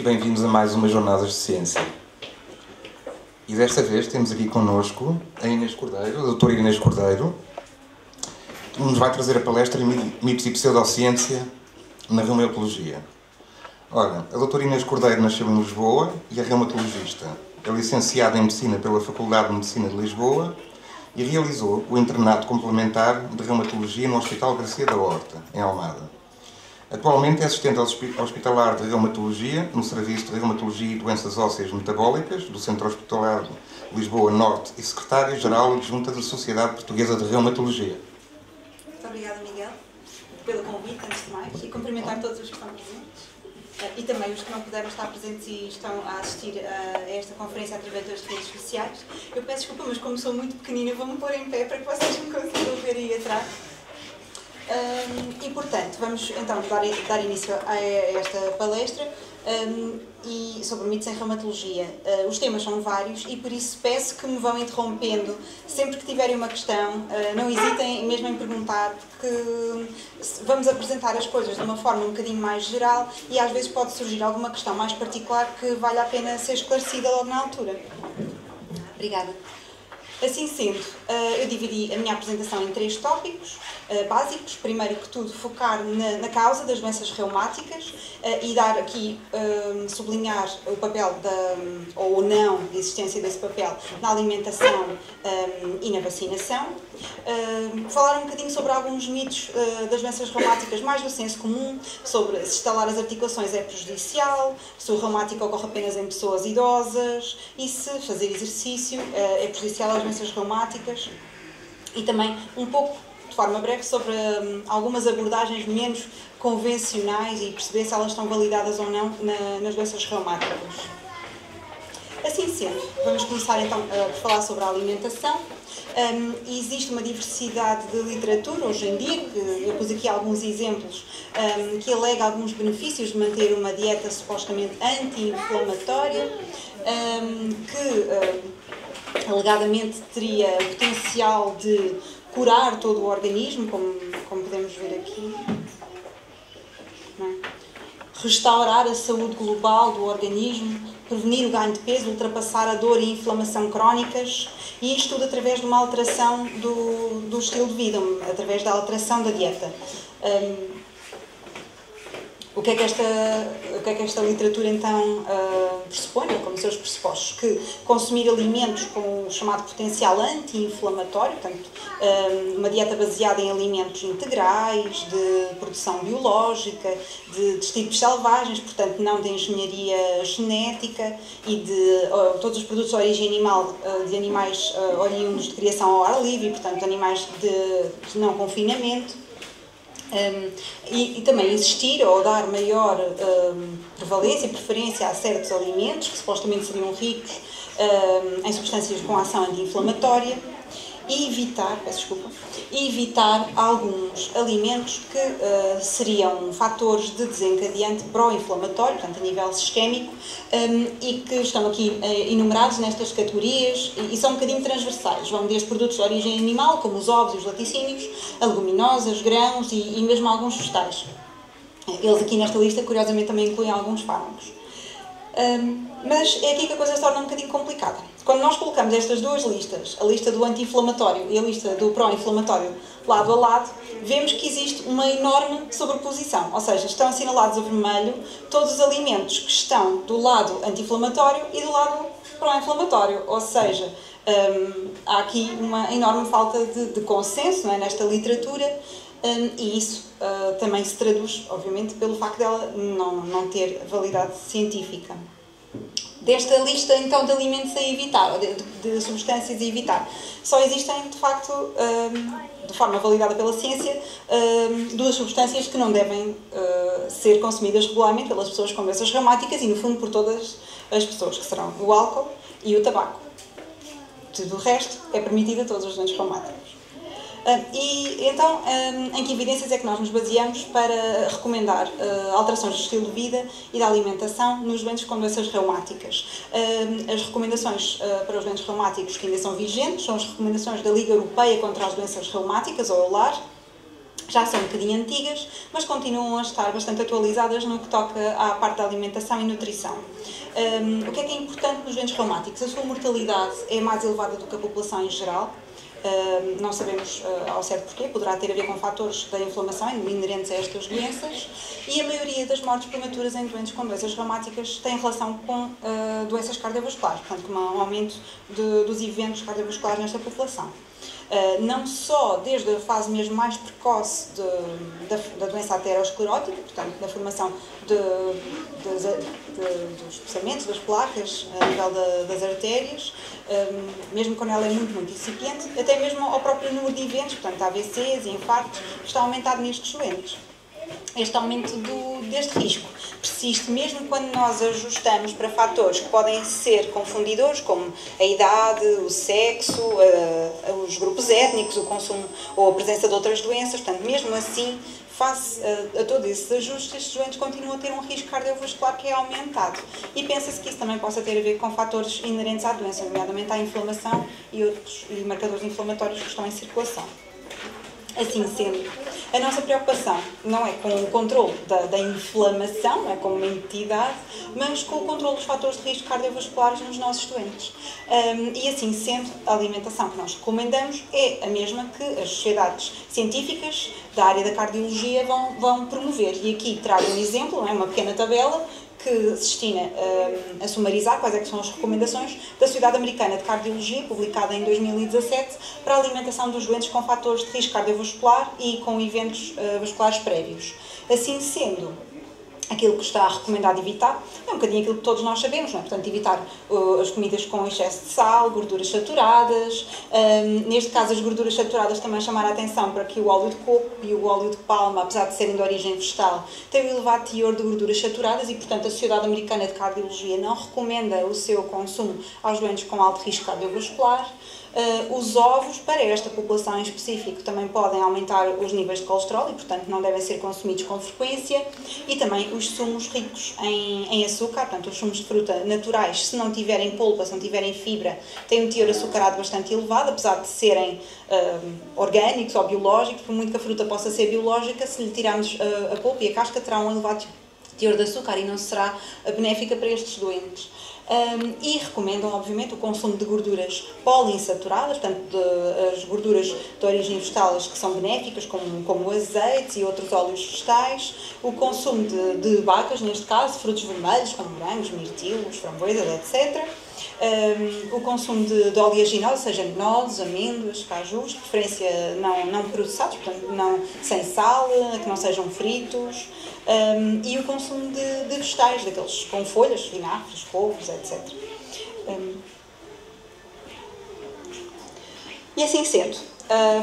E bem-vindos a mais umas Jornadas de Ciência. E desta vez temos aqui connosco a Inês Cordeiro, a doutora Inês Cordeiro, que nos vai trazer a palestra Mitos e Pseudociência na Reumatologia. Ora, a doutora Inês Cordeiro nasceu em Lisboa e é reumatologista. É licenciada em Medicina pela Faculdade de Medicina de Lisboa e realizou o internato complementar de Reumatologia no Hospital Garcia da Horta, em Almada. Atualmente é assistente hospitalar de Reumatologia no Serviço de Reumatologia e Doenças Ósseas Metabólicas do Centro Hospitalar de Lisboa Norte e secretária-geral adjunta da Sociedade Portuguesa de Reumatologia. Muito obrigada, Miguel, pelo convite, antes de mais, e cumprimentar todos os que estão presentes e também os que não puderam estar presentes e estão a assistir a esta conferência através das redes sociais. Eu peço desculpa, mas como sou muito pequenina, vou-me pôr em pé para que vocês me consigam ver aí atrás. E, portanto, vamos então dar início a esta palestra e sobre mitos em reumatologia. Os temas são vários e por isso peço que me vão interrompendo sempre que tiverem uma questão. Não hesitem mesmo em perguntar, porque vamos apresentar as coisas de uma forma um bocadinho mais geral e às vezes pode surgir alguma questão mais particular que vale a pena ser esclarecida logo na altura. Obrigada. Assim sendo, eu dividi a minha apresentação em 3 tópicos básicos. Primeiro que tudo, focar na causa das doenças reumáticas e dar aqui, sublinhar o papel ou não de existência desse papel na alimentação e na vacinação. Falar um bocadinho sobre alguns mitos das doenças reumáticas mais do senso comum, sobre se estalar as articulações é prejudicial, se o reumático ocorre apenas em pessoas idosas e se fazer exercício é prejudicial às doenças reumáticas. E também um pouco, de forma breve, sobre algumas abordagens menos convencionais e perceber se elas estão validadas ou não nas doenças reumáticas. Assim sendo, vamos começar então por falar sobre a alimentação. Existe uma diversidade de literatura hoje em dia, que eu pus aqui alguns exemplos, que alega alguns benefícios de manter uma dieta supostamente anti-inflamatória, que alegadamente teria o potencial de curar todo o organismo, como podemos ver aqui, não é? Restaurar a saúde global do organismo, prevenir o ganho de peso, ultrapassar a dor e a inflamação crónicas, e isto tudo através de uma alteração do estilo de vida, através da alteração da dieta. O que é que esta literatura então pressupõe, como seus pressupostos? Que consumir alimentos com o chamado potencial anti-inflamatório, portanto, uma dieta baseada em alimentos integrais, de produção biológica, de tipos selvagens, portanto não de engenharia genética e de todos os produtos de origem animal, de animais oriundos de criação ao ar livre, portanto animais de não confinamento. E também existir ou dar maior prevalência e preferência a certos alimentos que supostamente seriam ricos em substâncias com ação anti-inflamatória e evitar alguns alimentos que seriam fatores de desencadeante pró-inflamatório, portanto a nível sistémico, e que estão aqui enumerados nestas categorias e são um bocadinho transversais. Vão desde produtos de origem animal, como os ovos e os laticínios, a leguminosas, grãos e mesmo alguns vegetais. Eles aqui nesta lista, curiosamente, também incluem alguns fármacos. Mas é aqui que a coisa se torna um bocadinho complicada. Quando nós colocamos estas duas listas, a lista do anti-inflamatório e a lista do pró-inflamatório lado a lado, vemos que existe uma enorme sobreposição, ou seja, estão assinalados a vermelho todos os alimentos que estão do lado anti-inflamatório e do lado pró-inflamatório, ou seja, há aqui uma enorme falta de consenso, não é, nesta literatura. E isso também se traduz, obviamente, pelo facto dela não ter validade científica. Desta lista, então, de alimentos a evitar, ou de substâncias a evitar, só existem, de facto, de forma validada pela ciência, 2 substâncias que não devem ser consumidas regularmente pelas pessoas com doenças reumáticas e, no fundo, por todas as pessoas, que serão o álcool e o tabaco. Tudo o resto é permitido a todos os doentes reumáticos. E então, em que evidências é que nós nos baseamos para recomendar alterações do estilo de vida e da alimentação nos doentes com doenças reumáticas? As recomendações para os doentes reumáticos que ainda são vigentes são as recomendações da Liga Europeia contra as Doenças Reumáticas, ou EULAR, já são um bocadinho antigas, mas continuam a estar bastante atualizadas no que toca à parte da alimentação e nutrição. O que é importante nos doentes reumáticos? A sua mortalidade é mais elevada do que a população em geral. Não sabemos ao certo porquê, poderá ter a ver com fatores da inflamação inerentes a estas doenças, e a maioria das mortes prematuras em doentes com doenças reumáticas tem relação com doenças cardiovasculares, portanto com um aumento dos eventos cardiovasculares nesta população. Não só desde a fase mesmo mais precoce da doença aterosclerótica, portanto da formação dos espessamentos, das placas a nível das artérias, mesmo quando ela é muito incipiente, até mesmo ao próprio número de eventos, portanto AVCs e infartos, está aumentado nestes doentes. Este aumento deste risco persiste mesmo quando nós ajustamos para fatores que podem ser confundidores, como a idade, o sexo, os grupos étnicos, o consumo ou a presença de outras doenças. Portanto, mesmo assim, face a todos esses ajustes, estes doentes continuam a ter um risco cardiovascular que é aumentado. E pensa-se que isso também possa ter a ver com fatores inerentes à doença, nomeadamente à inflamação e outros marcadores inflamatórios que estão em circulação. Assim sendo, a nossa preocupação não é com o controle da inflamação, não é como uma entidade, mas com o controle dos fatores de risco cardiovasculares nos nossos doentes. E assim sendo, a alimentação que nós recomendamos é a mesma que as sociedades científicas da área da cardiologia vão promover. E aqui trago um exemplo, não é? Uma pequena tabela que se destina a sumarizar quais é que são as recomendações da Sociedade Americana de Cardiologia, publicada em 2017, para a alimentação dos doentes com fatores de risco cardiovascular e com eventos vasculares prévios. Assim sendo, aquilo que está recomendado evitar é um bocadinho aquilo que todos nós sabemos, não é? Portanto, evitar as comidas com excesso de sal, gorduras saturadas. Neste caso, as gorduras saturadas também chamar a atenção para que o óleo de coco e o óleo de palma, apesar de serem de origem vegetal, têm um elevado teor de gorduras saturadas e, portanto, a Sociedade Americana de Cardiologia não recomenda o seu consumo aos doentes com alto risco cardiovascular. Os ovos, para esta população em específico, também podem aumentar os níveis de colesterol e, portanto, não devem ser consumidos com frequência. E também os sumos ricos em açúcar, portanto, os sumos de fruta naturais, se não tiverem polpa, se não tiverem fibra, têm um teor açucarado bastante elevado, apesar de serem orgânicos ou biológicos. Por muito que a fruta possa ser biológica, se lhe tirarmos a polpa e a casca, terá um elevado teor de açúcar e não será benéfica para estes doentes. E recomendam, obviamente, o consumo de gorduras poliinsaturadas, portanto, as gorduras de origem vegetal que são benéficas, como azeites e outros óleos vegetais, o consumo de bacas, neste caso, frutos vermelhos, como morangos, mirtilos, framboesas, etc. O consumo de oleaginosas, seja nozes, amêndoas, cajus, de preferência não processados, portanto, sem sal, que não sejam fritos. E o consumo de vegetais, daqueles com folhas, vinagres, couves, etc. E assim sendo,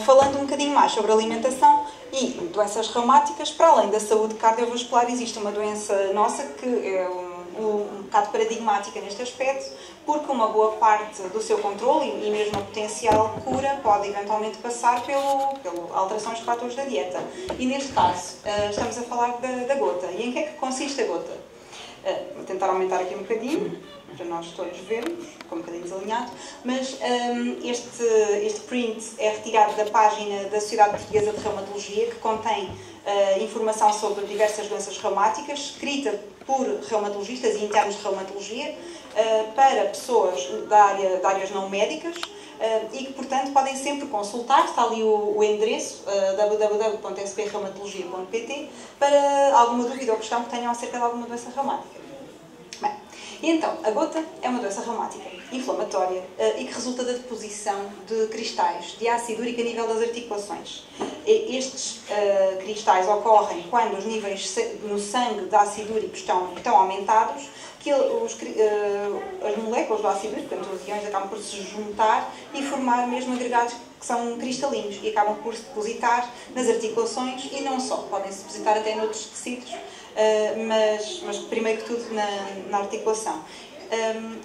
falando um bocadinho mais sobre alimentação e doenças reumáticas, para além da saúde cardiovascular, existe uma doença nossa que é um bocado paradigmática neste aspecto, porque uma boa parte do seu controle e mesmo a potencial cura pode eventualmente passar pelo alterações de fatores da dieta. E neste caso, estamos a falar da gota. E em que é que consiste a gota? Vou tentar aumentar aqui um bocadinho, para nós todos vermos, ficou um bocadinho desalinhado, mas este print é retirado da página da Sociedade Portuguesa de Reumatologia, que contém informação sobre diversas doenças reumáticas, escrita por reumatologistas e internos de reumatologia, para pessoas de áreas não médicas, e que, portanto, podem sempre consultar. Está ali o endereço www.spreumatologia.pt para alguma dúvida ou questão que tenham acerca de alguma doença reumática. Bem, e então, a gota é uma doença reumática, inflamatória, e que resulta da deposição de cristais de ácido úrico a nível das articulações. Estes cristais ocorrem quando os níveis no sangue de ácido úrico estão aumentados, que as moléculas do ácido úrico, portanto os íons, acabam por se juntar e formar mesmo agregados que são cristalinos e acabam por se depositar nas articulações e não só, podem se depositar até noutros tecidos, mas primeiro que tudo na articulação.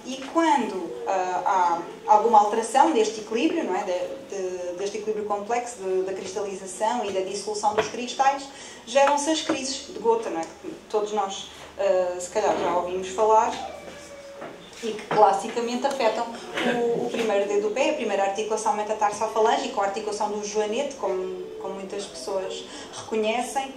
E quando há alguma alteração deste equilíbrio, não é? deste equilíbrio complexo da cristalização e da dissolução dos cristais, geram-se as crises de gota, não é? Que todos nós se calhar já ouvimos falar, e que classicamente afetam o primeiro dedo do pé, a primeira articulação metatarsofalange, com a articulação do joanete, como muitas pessoas reconhecem,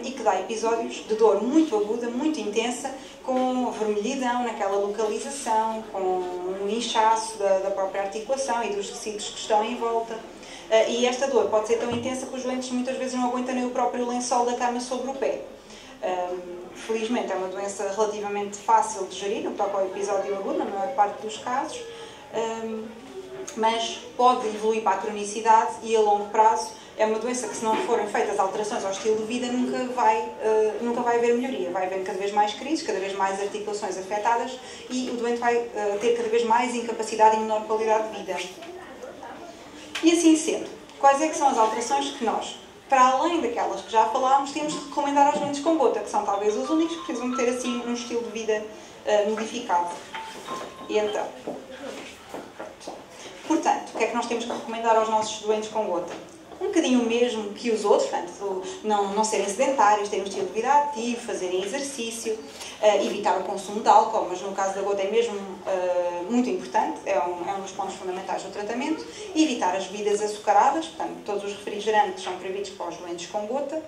e que dá episódios de dor muito aguda, muito intensa, com vermelhidão naquela localização, com um inchaço da própria articulação e dos tecidos que estão em volta. E esta dor pode ser tão intensa que os doentes muitas vezes não aguentam nem o próprio lençol da cama sobre o pé. Felizmente é uma doença relativamente fácil de gerir, no que toca ao episódio agudo, na maior parte dos casos, mas pode evoluir para a cronicidade e a longo prazo é uma doença que, se não forem feitas alterações ao estilo de vida, nunca vai haver melhoria. Vai haver cada vez mais crises, cada vez mais articulações afetadas e o doente vai ter cada vez mais incapacidade e menor qualidade de vida. E assim sendo, quais é que são as alterações que nós, para além daquelas que já falámos, temos de recomendar aos doentes com gota, que são talvez os únicos que precisam ter assim um estilo de vida modificado. E então, portanto, o que é que nós temos que recomendar aos nossos doentes com gota? Um bocadinho o mesmo que os outros, portanto, não serem sedentários, terem um estilo de vida ativo, fazerem exercício, evitar o consumo de álcool, mas no caso da gota é mesmo muito importante, é um dos pontos fundamentais do tratamento, evitar as bebidas açucaradas, portanto, todos os refrigerantes são proibidos para os doentes com gota,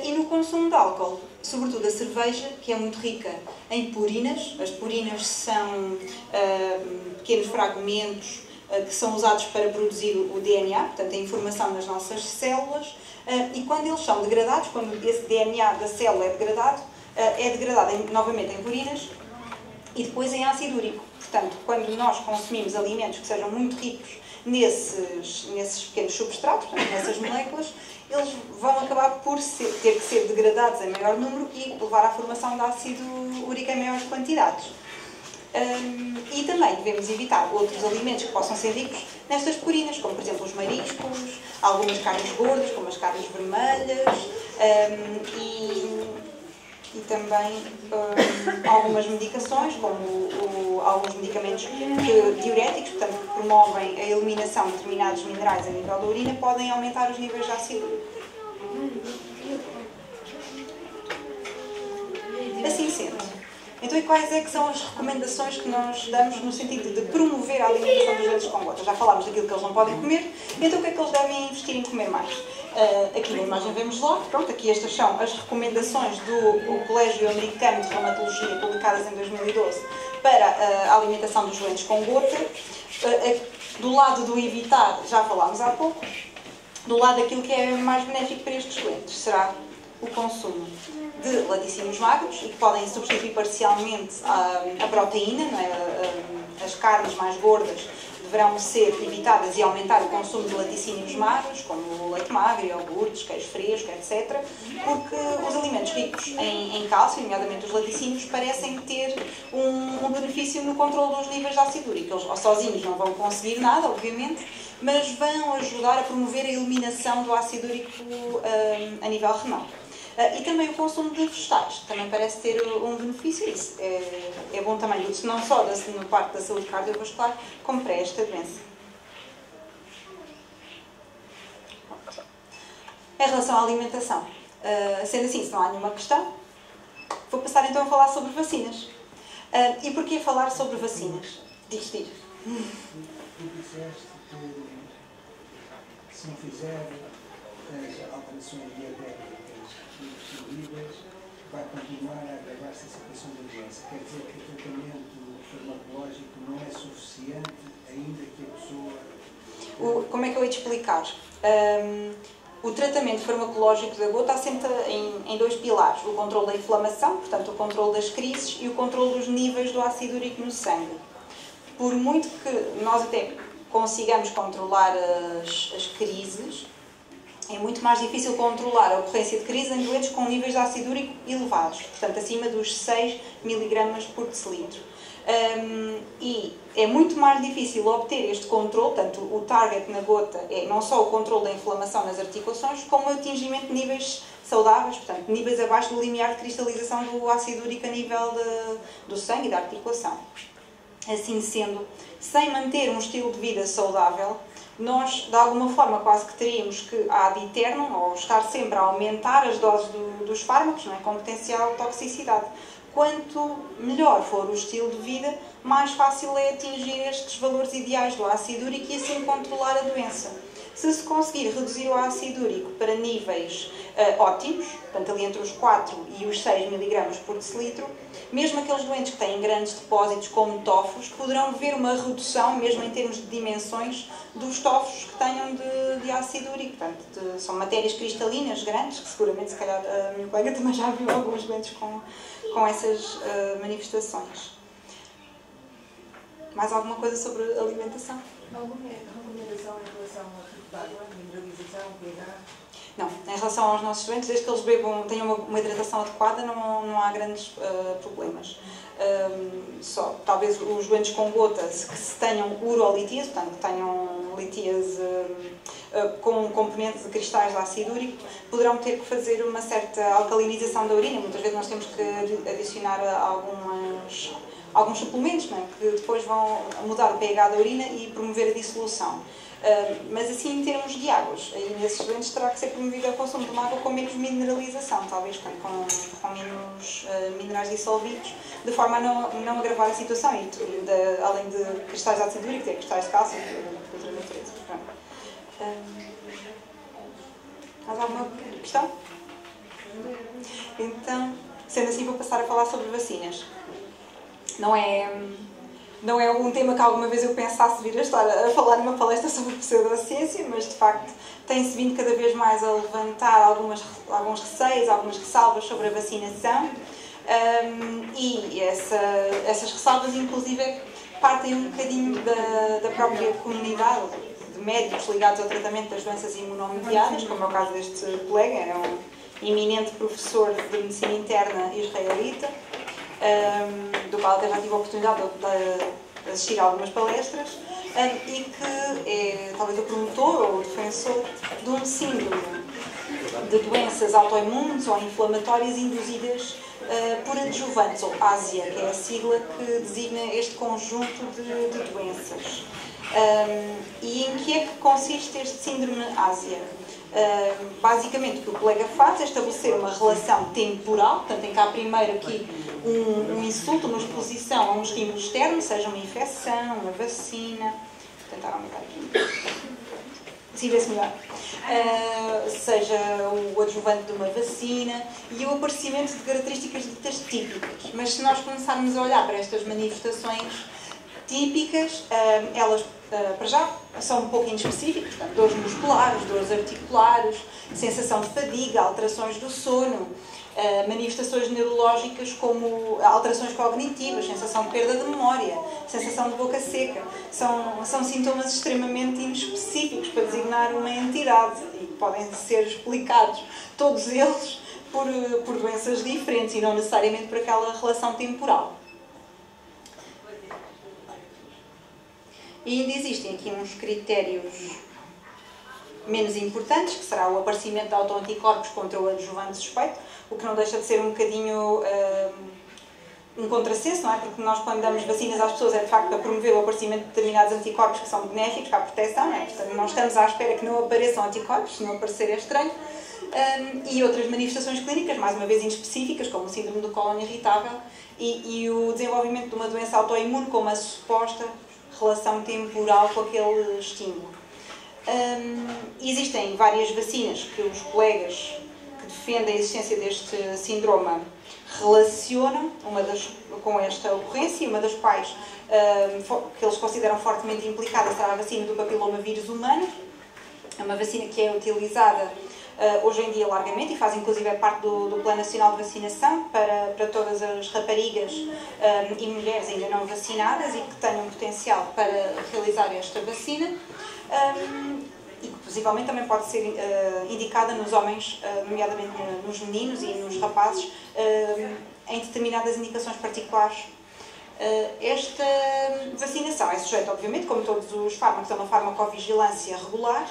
e no consumo de álcool, sobretudo a cerveja, que é muito rica em purinas. As purinas são pequenos fragmentos que são usados para produzir o DNA, portanto a informação nas nossas células, e quando eles são degradados, quando esse DNA da célula é degradado novamente em purinas e depois em ácido úrico. Portanto, quando nós consumimos alimentos que sejam muito ricos nesses pequenos substratos, portanto, nessas moléculas, eles vão acabar por ter que ser degradados em maior número e levar à formação de ácido úrico em maiores quantidades. E também devemos evitar outros alimentos que possam ser ricos nestas purinas, como por exemplo os mariscos, algumas carnes gordas, como as carnes vermelhas, e também algumas medicações, como alguns medicamentos diuréticos, portanto, que promovem a eliminação de determinados minerais a nível da urina, podem aumentar os níveis de ácido úrico. Assim sendo. Então, e quais é que são as recomendações que nós damos no sentido de promover a alimentação dos doentes com gota? Já falámos daquilo que eles não podem comer, então o que é que eles devem investir em comer mais? Aqui na imagem vemos lá, pronto, aqui estas são as recomendações do Colégio Americano de Reumatologia, publicadas em 2012, para a alimentação dos doentes com gota. Do lado do evitar, já falámos há pouco, do lado daquilo que é mais benéfico para estes doentes, será o consumo de laticínios magros e que podem substituir parcialmente a proteína, não é? As carnes mais gordas deverão ser evitadas e aumentar o consumo de laticínios magros, como leite magro, iogurtes, queijo fresco, etc. Porque os alimentos ricos em cálcio, nomeadamente os laticínios, parecem ter um benefício no controle dos níveis de ácido úrico. Eles sozinhos não vão conseguir nada, obviamente, mas vão ajudar a promover a eliminação do ácido úrico a nível renal. E também o consumo de vegetais, que também parece ter um benefício, isso é bom também, não só na parte da saúde cardiovascular, como para esta doença. Em relação à alimentação, sendo assim, se não há nenhuma questão, vou passar então a falar sobre vacinas. E porquê falar sobre vacinas? Diz. Tu disseste que se não fizer as alterações dietéticas seguidas, vai continuar a agravar-se a situação da doença. Quer dizer que o tratamento farmacológico não é suficiente, ainda que a pessoa... Como é que eu ia te explicar? O tratamento farmacológico da gota assenta em dois pilares. O controle da inflamação, portanto o controle das crises, e o controle dos níveis do ácido úrico no sangue. Por muito que nós até consigamos controlar as crises, é muito mais difícil controlar a ocorrência de crise em doentes com níveis de ácido úrico elevados, portanto acima dos 6 mg por decilitro. E é muito mais difícil obter este controle, portanto o target na gota é não só o controle da inflamação nas articulações, como o atingimento de níveis saudáveis, portanto níveis abaixo do limiar de cristalização do ácido úrico a nível do sangue e da articulação. Assim sendo, sem manter um estilo de vida saudável, nós, de alguma forma, quase que teríamos que, ad eternum, ou estar sempre a aumentar as doses dos fármacos, não é? Com potencial toxicidade. quanto melhor for o estilo de vida, mais fácil é atingir estes valores ideais do ácido úrico e assim controlar a doença. Se se conseguir reduzir o ácido úrico para níveis ótimos, portanto ali entre os 4 e os 6 mg por decilitro, mesmo aqueles doentes que têm grandes depósitos como tofos, poderão ver uma redução, mesmo em termos de dimensões, dos tofos que tenham de ácido úrico. Portanto, são matérias cristalinas grandes, que seguramente, se calhar, a minha colega também já viu alguns doentes com essas manifestações. Mais alguma coisa sobre alimentação? Alguma recomendação em relação à tipo de água, mineralização, pH? Não, em relação aos nossos doentes, desde que eles bebam, tenham uma hidratação adequada, não há grandes problemas. Só, talvez os doentes com gota, que se tenham urolítiase, portanto, que tenham lítiase com componente de cristais de ácido úrico, poderão ter que fazer uma certa alcalinização da urina. Muitas vezes nós temos que adicionar alguns suplementos, não é? Que depois vão mudar o pH da urina e promover a dissolução. Mas assim, em termos de águas, aí nesses doentes terá que ser promovido o consumo de uma água com menos mineralização, talvez com menos minerais dissolvidos, de forma a não agravar a situação e além de cristais de ácido úrico, ter cristais de cálcio de outra natureza. Mais alguma questão? Então, sendo assim, vou passar a falar sobre vacinas. Não é um tema que alguma vez eu pensasse vir a estar a falar numa palestra sobre pseudociência, mas de facto tem-se vindo cada vez mais a levantar alguns receios, algumas ressalvas sobre a vacinação e essas ressalvas inclusive partem um bocadinho da própria comunidade de médicos ligados ao tratamento das doenças imunomediadas, como é o caso deste colega, é um eminente professor de medicina interna israelita, do qual até já tive a oportunidade de assistir a algumas palestras, e que é talvez o promotor ou o defensor de um síndrome de doenças autoimunes ou inflamatórias induzidas por adjuvantes, ou ASIA, que é a sigla que designa este conjunto de doenças. E em que é que consiste este síndrome ASIA? Basicamente o que o colega faz é estabelecer uma relação temporal, portanto tem cá primeiro aqui um insulto, uma exposição a um estímulo externo, seja uma infecção, uma vacina, vou tentar aumentar aqui, se vê-se melhor, seja o adjuvante de uma vacina e o aparecimento de características ditas típicas. Mas se nós começarmos a olhar para estas manifestações típicas, elas para já são um pouco inespecíficas, portanto, dores musculares, dores articulares, sensação de fadiga, alterações do sono, manifestações neurológicas como alterações cognitivas, sensação de perda de memória, sensação de boca seca. São sintomas extremamente inespecíficos para designar uma entidade e podem ser explicados todos eles por doenças diferentes e não necessariamente por aquela relação temporal. E ainda existem aqui uns critérios menos importantes, que será o aparecimento de autoanticorpos contra o adjuvante suspeito, o que não deixa de ser um bocadinho um contrassenso, não é? Porque nós, quando damos vacinas às pessoas, é de facto para promover o aparecimento de determinados anticorpos que são benéficos para a proteção, não é? Portanto, nós estamos à espera que não apareçam anticorpos, se não aparecer é estranho. E outras manifestações clínicas, mais uma vez inespecíficas, como o síndrome do cólon irritável e o desenvolvimento de uma doença autoimune com uma suposta relação temporal com aquele estímulo. Existem várias vacinas que os colegas que defendem a existência deste síndrome relacionam com esta ocorrência, uma das quais que eles consideram fortemente implicada será a vacina do papilomavírus humano. É uma vacina que é utilizada hoje em dia largamente e faz inclusive parte do Plano Nacional de Vacinação para todas as raparigas e mulheres ainda não vacinadas e que tenham potencial para realizar esta vacina e que possivelmente também pode ser indicada nos homens, nomeadamente nos meninos e nos rapazes, em determinadas indicações particulares. Esta vacinação é sujeita, obviamente, como todos os fármacos, a uma farmacovigilância regular.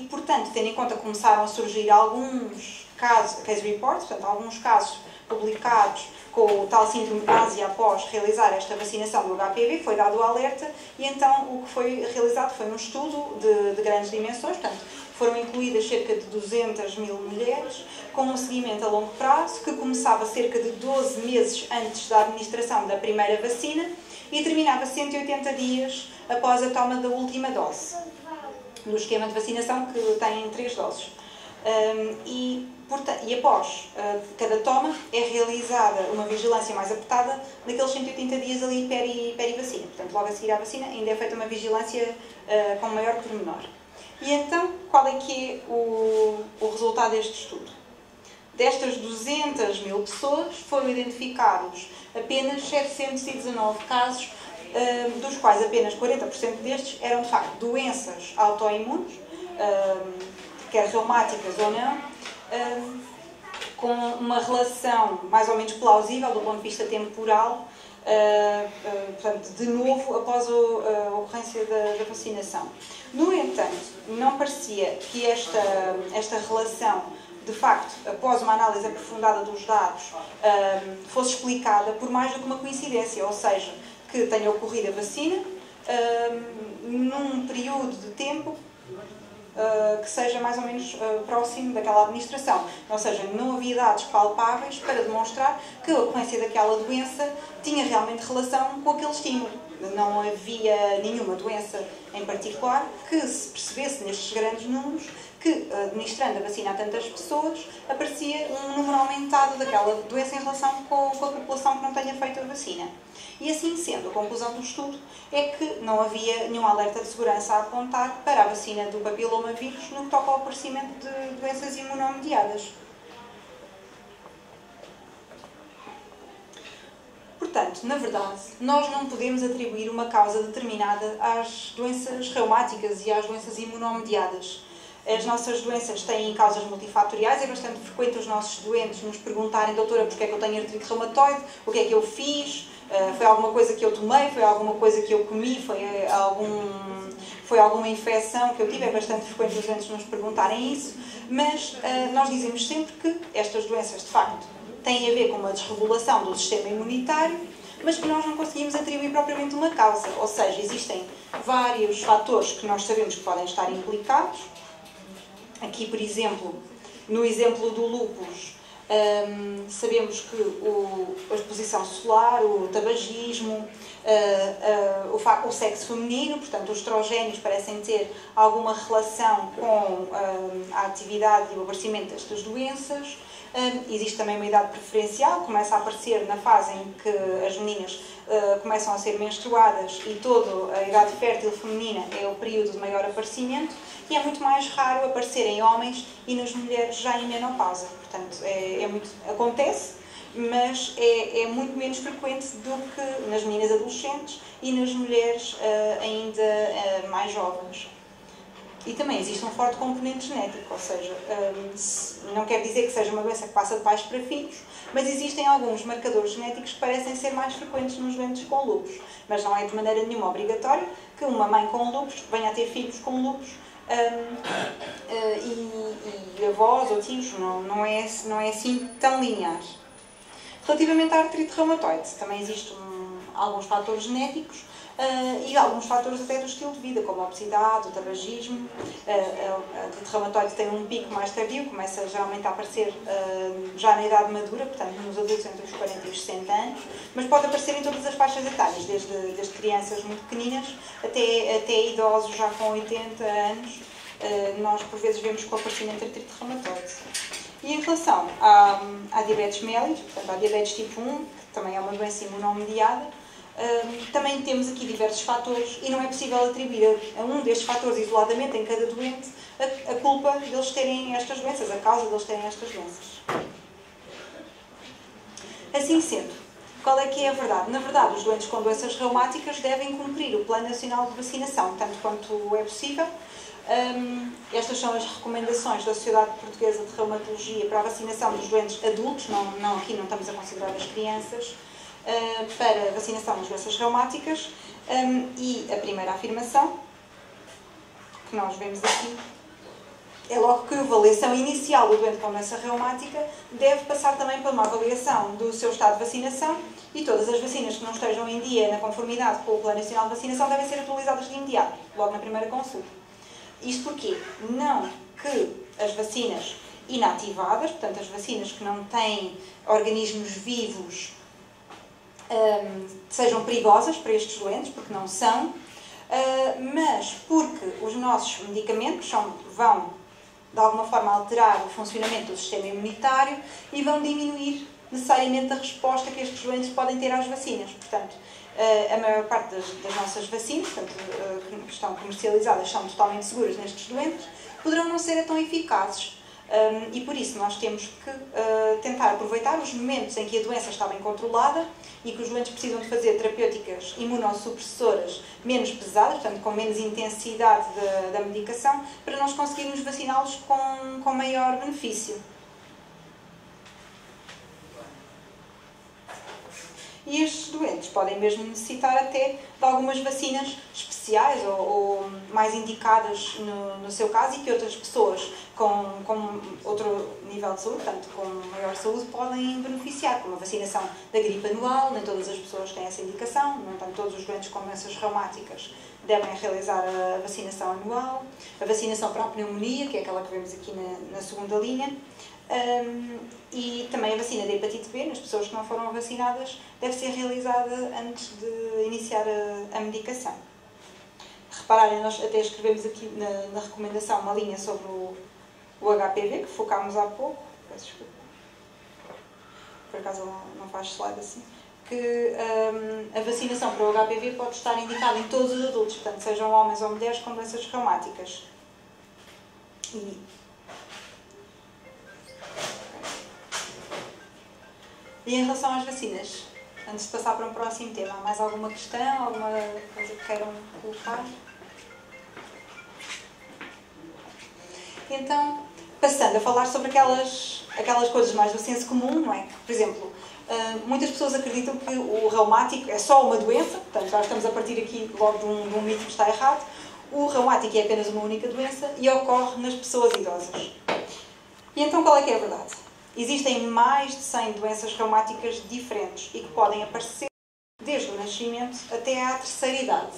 Portanto, tendo em conta que começaram a surgir alguns casos, case reports, portanto, alguns casos publicados com o tal síndrome Ásia após realizar esta vacinação do HPV, foi dado o alerta e então o que foi realizado foi um estudo de grandes dimensões, portanto, foram incluídas cerca de 200.000 mulheres, com um seguimento a longo prazo, que começava cerca de 12 meses antes da administração da primeira vacina e terminava 180 dias após a toma da última dose, no esquema de vacinação que tem 3 doses. E após cada toma é realizada uma vigilância mais apertada naqueles 180 dias ali peri-vacina. Portanto, logo a seguir à vacina ainda é feita uma vigilância com maior pormenor. E então, qual é que é o resultado deste estudo? Destas 200.000 pessoas foram identificados apenas 719 casos, dos quais apenas 40% destes eram de facto doenças autoimunes, quer reumáticas ou não, com uma relação mais ou menos plausível do ponto de vista temporal, portanto, de novo após a ocorrência da vacinação. No entanto, não parecia que esta relação, de facto, após uma análise aprofundada dos dados, fosse explicada por mais do que uma coincidência, ou seja, que tenha ocorrido a vacina num período de tempo que seja mais ou menos próximo daquela administração. Ou seja, não havia dados palpáveis para demonstrar que a ocorrência daquela doença tinha realmente relação com aquele estímulo. Não havia nenhuma doença em particular que se percebesse nestes grandes números que, administrando a vacina a tantas pessoas, aparecia um número aumentado daquela doença em relação com a população que não tenha feito a vacina. E assim sendo, a conclusão do estudo é que não havia nenhum alerta de segurança a apontar para a vacina do papilomavírus no que toca ao aparecimento de doenças imunomediadas. Portanto, na verdade, nós não podemos atribuir uma causa determinada às doenças reumáticas e às doenças imunomediadas. As nossas doenças têm causas multifatoriais, é bastante frequente os nossos doentes nos perguntarem: doutora, porque é que eu tenho artrite reumatoide? O que é que eu fiz? Foi alguma coisa que eu tomei? Foi alguma coisa que eu comi? Foi alguma infecção que eu tive? É bastante frequente os doentes nos perguntarem isso, mas nós dizemos sempre que estas doenças, de facto, têm a ver com uma desregulação do sistema imunitário, mas que nós não conseguimos atribuir propriamente uma causa. Ou seja, existem vários fatores que nós sabemos que podem estar implicados. Aqui, por exemplo, no exemplo do lúpus, sabemos que a exposição solar, o tabagismo, o sexo feminino, portanto, os estrogénios parecem ter alguma relação com a atividade e o aparecimento destas doenças. Existe também uma idade preferencial, começa a aparecer na fase em que as meninas começam a ser menstruadas e toda a idade fértil feminina é o período de maior aparecimento, e é muito mais raro aparecer em homens e nas mulheres já em menopausa. Portanto, acontece, mas é muito menos frequente do que nas meninas adolescentes e nas mulheres ainda mais jovens. E também existe um forte componente genético, ou seja, não quer dizer que seja uma doença que passa de pais para filhos, mas existem alguns marcadores genéticos que parecem ser mais frequentes nos doentes com lúpus. Mas não é de maneira nenhuma obrigatório que uma mãe com lúpus venha a ter filhos com lúpus e avós ou tios, não é assim tão linear. Relativamente à artrite reumatoide, também existem alguns fatores genéticos e alguns fatores até do estilo de vida, como a obesidade, o tabagismo. A artrite reumatoide tem um pico mais tardio, começa geralmente a aparecer já na idade madura, portanto nos adultos entre os 40 e os 60 anos, mas pode aparecer em todas as faixas etárias, desde crianças muito pequeninas até idosos já com 80 anos. Nós por vezes vemos com o aparecimento de artrite reumatoide. E em relação à diabetes mellitus, portanto à diabetes tipo 1, que também é uma doença imunomediada, também temos aqui diversos fatores e não é possível atribuir a um destes fatores isoladamente em cada doente a culpa deles terem estas doenças, a causa deles terem estas doenças. Assim sendo, qual é que é a verdade? Na verdade, os doentes com doenças reumáticas devem cumprir o Plano Nacional de Vacinação, tanto quanto é possível. Estas são as recomendações da Sociedade Portuguesa de Reumatologia para a vacinação dos doentes adultos, aqui não estamos a considerar as crianças, para a vacinação das doenças reumáticas, e a primeira afirmação, que nós vemos aqui, É logo que a avaliação inicial do doente com doença reumática deve passar também para uma avaliação do seu estado de vacinação e todas as vacinas que não estejam em dia na conformidade com o Plano Nacional de Vacinação devem ser atualizadas de imediato, logo na primeira consulta. Isto porquê? Não que as vacinas inativadas, portanto as vacinas que não têm organismos vivos, sejam perigosas para estes doentes, porque não são, mas porque os nossos medicamentos vão de alguma forma alterar o funcionamento do sistema imunitário e vão diminuir necessariamente a resposta que estes doentes podem ter às vacinas. Portanto, a maior parte das nossas vacinas, portanto, que estão comercializadas, são totalmente seguras nestes doentes, poderão não ser tão eficazes. E por isso nós temos que tentar aproveitar os momentos em que a doença está bem controlada e que os doentes precisam de fazer terapêuticas imunossupressoras menos pesadas, portanto com menos intensidade da medicação, para nós conseguirmos vaciná-los com maior benefício. E estes doentes podem mesmo necessitar até de algumas vacinas especiais ou mais indicadas no seu caso e que outras pessoas com outro nível de saúde, portanto com maior saúde, podem beneficiar, como a vacinação da gripe anual. Nem todas as pessoas têm essa indicação, no entanto todos os doentes com doenças reumáticas devem realizar a vacinação anual, a vacinação para a pneumonia, que é aquela que vemos aqui na segunda linha, e também a vacina da hepatite B, nas pessoas que não foram vacinadas, deve ser realizada antes de iniciar a medicação. Repararem, nós até escrevemos aqui na recomendação uma linha sobre o HPV, que focámos há pouco, peço desculpa, por acaso não faz slide assim, que a vacinação para o HPV pode estar indicada em todos os adultos, portanto, sejam homens ou mulheres com doenças reumáticas. E em relação às vacinas, antes de passar para um próximo tema, há mais alguma questão, alguma coisa que queiram colocar? Então, passando a falar sobre aquelas coisas mais do senso comum, não é? Por exemplo, muitas pessoas acreditam que o reumático é só uma doença, portanto já estamos a partir aqui logo de um mito que está errado. O reumático é apenas uma única doença e ocorre nas pessoas idosas. E então qual é que é a verdade? Existem mais de 100 doenças reumáticas diferentes e que podem aparecer desde o nascimento até à terceira idade.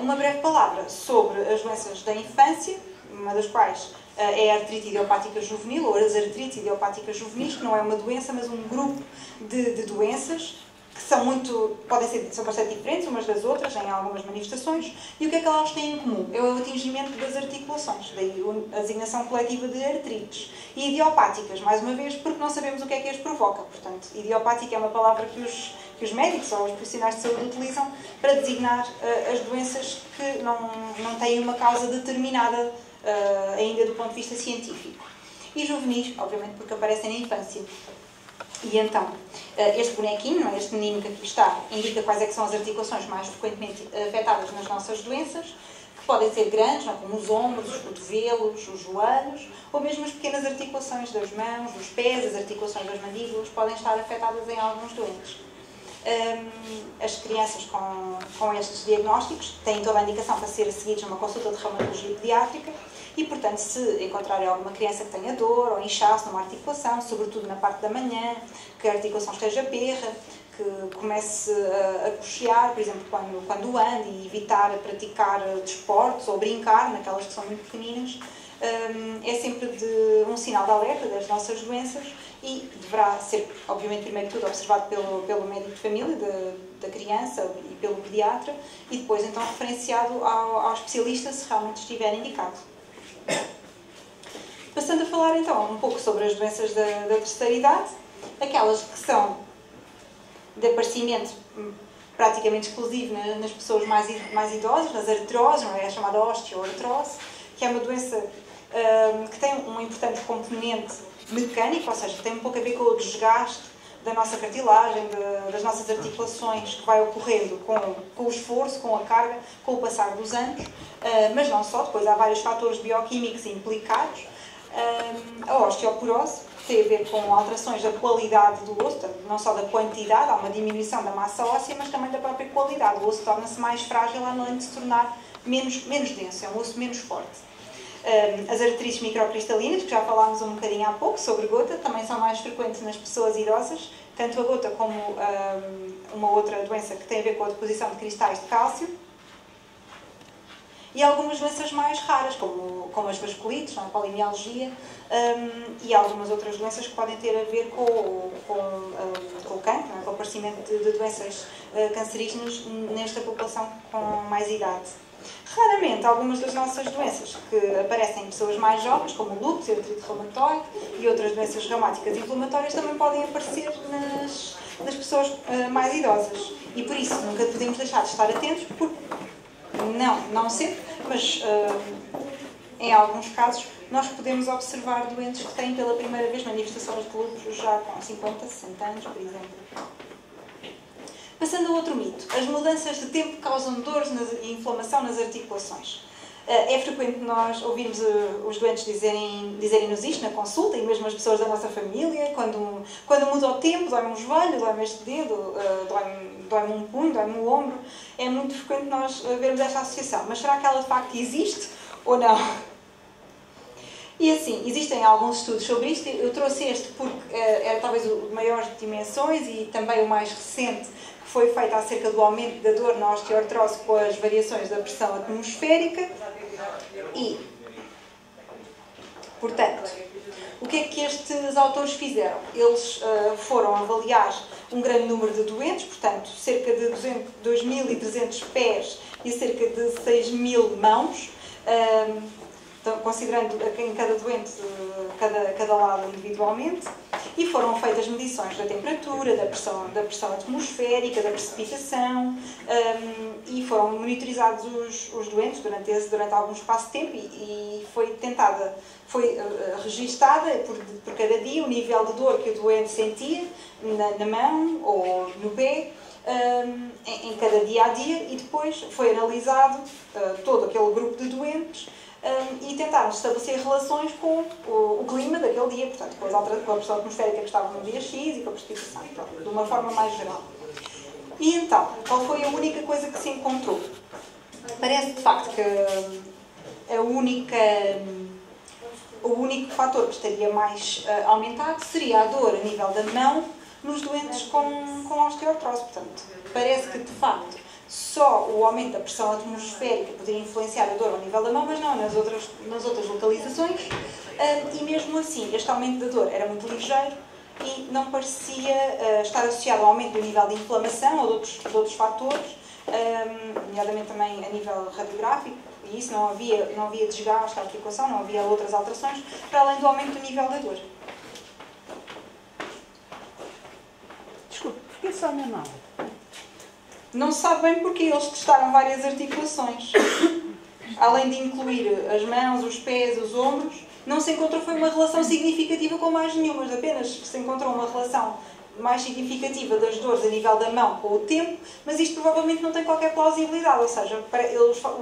Uma breve palavra sobre as doenças da infância, uma das quais é a artrite idiopática juvenil, ou as artrites idiopáticas juvenis, que não é uma doença, mas um grupo de doenças que são bastante diferentes umas das outras em algumas manifestações. E o que é que elas têm em comum? É o atingimento das articulações, daí a designação coletiva de artrites. E idiopáticas, mais uma vez, porque não sabemos o que é que as provoca. Portanto, idiopática é uma palavra que os médicos ou os profissionais de saúde utilizam para designar as doenças que não têm uma causa determinada ainda do ponto de vista científico. E juvenis, obviamente, porque aparecem na infância. E então, este bonequinho, este menino que aqui está, indica quais é que são as articulações mais frequentemente afetadas nas nossas doenças, que podem ser grandes, como os ombros, os cotovelos, os joelhos, ou mesmo as pequenas articulações das mãos, dos pés, as articulações das mandíbulas, podem estar afetadas em alguns doentes. As crianças com estes diagnósticos têm toda a indicação para ser seguidos numa consulta de reumatologia pediátrica e, portanto, se encontrarem alguma criança que tenha dor ou inchaço numa articulação, sobretudo na parte da manhã, que a articulação esteja perra, que comece a coxear, por exemplo, quando anda, e evitar praticar desportos ou brincar naquelas que são muito pequeninas, é sempre um sinal de alerta das nossas doenças e deverá ser, obviamente, primeiro de tudo, observado pelo médico de família da criança e pelo pediatra e depois, então, referenciado ao especialista se realmente estiver indicado. Passando a falar, então, um pouco sobre as doenças da terceira idade, aquelas que são de aparecimento praticamente exclusivo nas pessoas mais idosas, nas artroses, não é? A chamada osteoartrose, que é uma doença que tem um importante componente mecânico, ou seja, que tem um pouco a ver com o desgaste da nossa cartilagem, das nossas articulações, que vai ocorrendo com o esforço, com a carga, com o passar dos anos, mas não só, depois há vários fatores bioquímicos implicados. A osteoporose tem a ver com alterações da qualidade do osso, não só da quantidade, há uma diminuição da massa óssea, mas também da própria qualidade. O osso torna-se mais frágil além de se tornar menos denso, é um osso menos forte. As arterites microcristalinas, que já falámos um bocadinho há pouco, sobre gota, também são mais frequentes nas pessoas idosas, tanto a gota como uma outra doença que tem a ver com a deposição de cristais de cálcio. E algumas doenças mais raras, como as vasculites, a polimialgia, e algumas outras doenças que podem ter a ver com o cancro, com o aparecimento de doenças cancerígenas nesta população com mais idade. Raramente, algumas das nossas doenças que aparecem em pessoas mais jovens, como o lúpus, a artrite reumatoide e outras doenças reumáticas inflamatórias, também podem aparecer nas pessoas mais idosas. E por isso, nunca podemos deixar de estar atentos, porque não sempre, mas em alguns casos nós podemos observar doentes que têm pela primeira vez manifestações de lúpus já com 50, 60 anos, por exemplo. Passando a outro mito, as mudanças de tempo causam dores e inflamação nas articulações. É frequente nós ouvirmos os doentes dizerem-nos isto na consulta, e mesmo as pessoas da nossa família, quando muda o tempo, dói-me um joelho, dói-me este dedo, dói-me um punho, dói-me o ombro. É muito frequente nós vermos esta associação. Mas será que ela de facto existe ou não? E assim, existem alguns estudos sobre isto. Eu trouxe este porque era talvez o de maiores dimensões e também o mais recente, que foi feito acerca do aumento da dor na osteoartrose com as variações da pressão atmosférica. E, portanto, o que é que estes autores fizeram? Eles foram avaliar um grande número de doentes, portanto, cerca de 2.300 pés e cerca de 6.000 mãos, considerando em cada doente, cada lado individualmente, e foram feitas medições da temperatura, da pressão atmosférica, da precipitação, e foram monitorizados os doentes durante algum espaço de tempo e foi registada por cada dia o nível de dor que o doente sentia na mão ou no pé, em cada dia a dia, e depois foi analisado todo aquele grupo de doentes e tentaram estabelecer relações com o clima daquele dia, portanto, com a pressão atmosférica que estava no dia X e com a precipitação, de uma forma mais geral. E então, qual foi a única coisa que se encontrou? Parece de facto que o único fator que estaria mais aumentado seria a dor a nível da mão nos doentes com osteoartrose. Portanto, parece que de facto só o aumento da pressão atmosférica poderia influenciar a dor ao nível da mão, mas não nas outras localizações. E mesmo assim, este aumento da dor era muito ligeiro e não parecia estar associado ao aumento do nível de inflamação ou de outros fatores, nomeadamente também a nível radiográfico, e isso não havia desgaste da articulação, não havia outras alterações, para além do aumento do nível da dor. Desculpe, porquê só na mão? Não se sabe bem porque eles testaram várias articulações. Além de incluir as mãos, os pés, os ombros, não se encontrou uma relação significativa com mais nenhuma. Apenas se encontrou uma relação mais significativa das dores a nível da mão com o tempo, mas isto provavelmente não tem qualquer plausibilidade. Ou seja,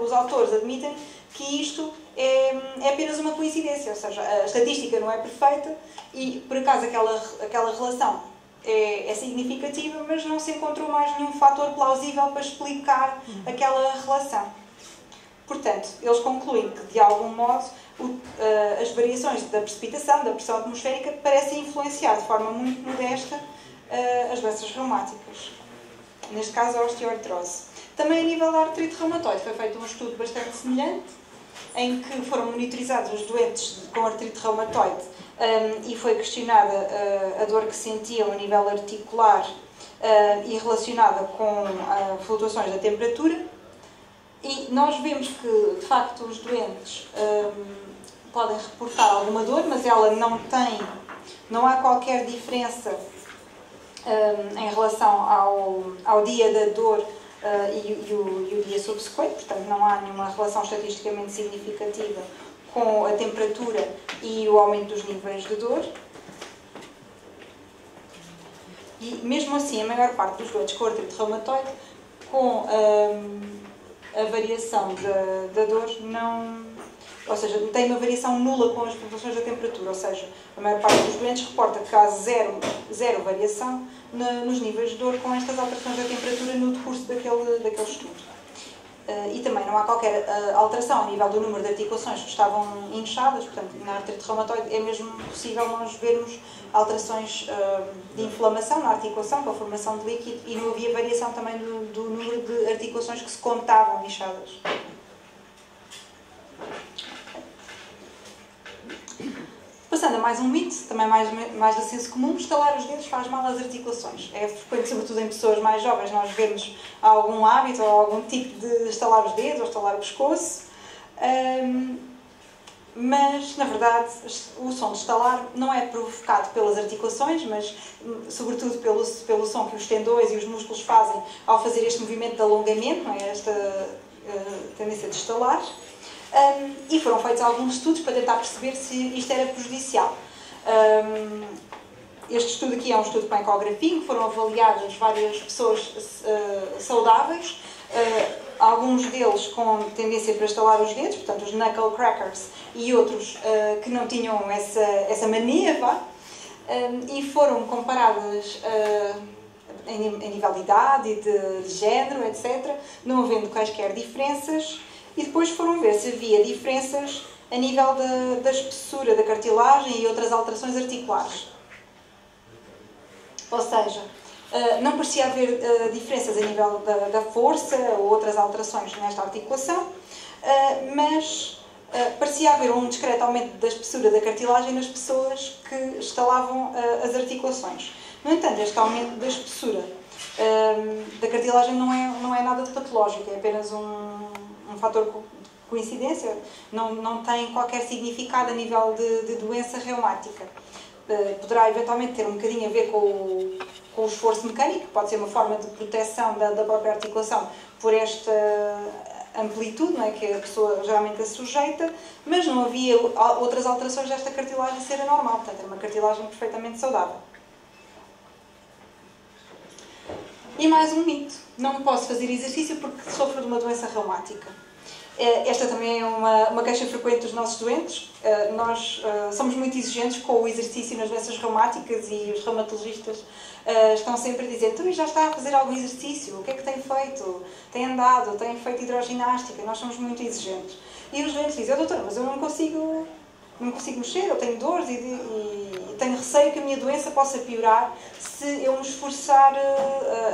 os autores admitem que isto é apenas uma coincidência. Ou seja, a estatística não é perfeita e, por acaso, aquela relação é significativa, mas não se encontrou mais nenhum fator plausível para explicar aquela relação. Portanto, eles concluem que, de algum modo, as variações da precipitação, da pressão atmosférica, parecem influenciar de forma muito modesta as doenças reumáticas. Neste caso, a osteoartrose. Também a nível da artrite reumatoide foi feito um estudo bastante semelhante, em que foram monitorizados os doentes com artrite reumatoide e foi questionada a dor que sentiam a nível articular e relacionada com flutuações da temperatura. E nós vemos que, de facto, os doentes podem reportar alguma dor, mas ela não há qualquer diferença em relação ao dia da dor e o dia subsequente, portanto não há nenhuma relação estatisticamente significativa com a temperatura e o aumento dos níveis de dor. E mesmo assim, a maior parte dos doentes com artrite reumatoide, com a variação da dor, ou seja, tem uma variação nula com as flutuações da temperatura, ou seja, a maior parte dos doentes reporta que há zero variação nos níveis de dor com estas alterações da temperatura no decurso daquele estudo. E também não há qualquer alteração a nível do número de articulações que estavam inchadas, portanto, na artrite reumatoide é mesmo possível nós vermos alterações de inflamação na articulação, com a formação de líquido, e não havia variação também do número de articulações que se contavam inchadas. Passando a mais um mito, também mais de senso comum, estalar os dedos faz mal às articulações. É frequente, sobretudo em pessoas mais jovens, nós vermos algum hábito ou algum tipo de estalar os dedos ou estalar o pescoço. Mas, na verdade, o som de estalar não é provocado pelas articulações, mas sobretudo pelo som que os tendões e os músculos fazem ao fazer este movimento de alongamento, não é? Esta tendência de estalar. E foram feitos alguns estudos para tentar perceber se isto era prejudicial. Este estudo aqui é um estudo com ecografia, que foram avaliadas várias pessoas saudáveis, alguns deles com tendência para estalar os dedos, portanto os knuckle crackers, e outros que não tinham essa mania, e foram comparadas em nível de idade e de género, etc., não havendo quaisquer diferenças. E depois foram ver se havia diferenças a nível da espessura da cartilagem e outras alterações articulares. Ou seja, não parecia haver diferenças a nível da força ou outras alterações nesta articulação, mas parecia haver um discreto aumento da espessura da cartilagem nas pessoas que estalavam as articulações. No entanto, este aumento da espessura da cartilagem não é nada de patológico, é apenas um fator de coincidência, não tem qualquer significado a nível de doença reumática. Poderá eventualmente ter um bocadinho a ver com o esforço mecânico, pode ser uma forma de proteção da própria articulação por esta amplitude, não é, que a pessoa geralmente se sujeita, mas não havia outras alterações desta cartilagem ser anormal, portanto é uma cartilagem perfeitamente saudável. E mais um mito: não posso fazer exercício porque sofro de uma doença reumática. Esta também é uma queixa frequente dos nossos doentes. Nós somos muito exigentes com o exercício nas doenças reumáticas e os reumatologistas estão sempre a dizer: tu já está a fazer algum exercício, o que é que tem feito? Tem andado, tem feito hidroginástica? Nós somos muito exigentes. E os doentes dizem: doutora, mas eu não consigo mexer, eu tenho dores e tenho receio que a minha doença possa piorar se eu me esforçar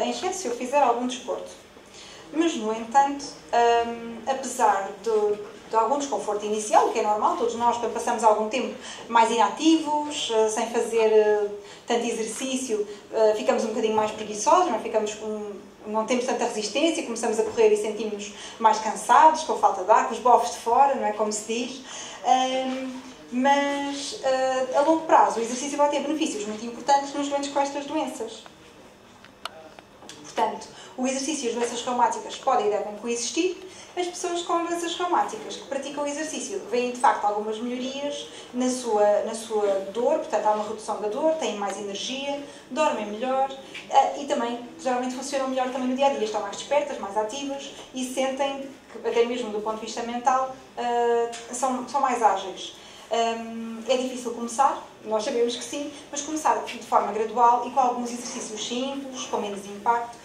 em excesso, se eu fizer algum desporto. Mas, no entanto, apesar de algum desconforto inicial, que é normal, todos nós, quando passamos algum tempo mais inativos, sem fazer tanto exercício, ficamos um bocadinho mais preguiçosos, não temos tanta resistência, começamos a correr e sentimos mais cansados, com falta de ar, com os bofos de fora, não é como se diz. Mas, a longo prazo, o exercício vai ter benefícios muito importantes nos doentes com estas doenças. Portanto, o exercício e as doenças reumáticas podem e devem coexistir. As pessoas com doenças reumáticas que praticam exercício veem, de facto, algumas melhorias na sua dor, portanto, há uma redução da dor, têm mais energia, dormem melhor e também, geralmente, funcionam melhor também no dia-a-dia. Estão mais despertas, mais ativas e sentem que, até mesmo do ponto de vista mental, são mais ágeis. É difícil começar, nós sabemos que sim, mas começar de forma gradual e com alguns exercícios simples, com menos impacto,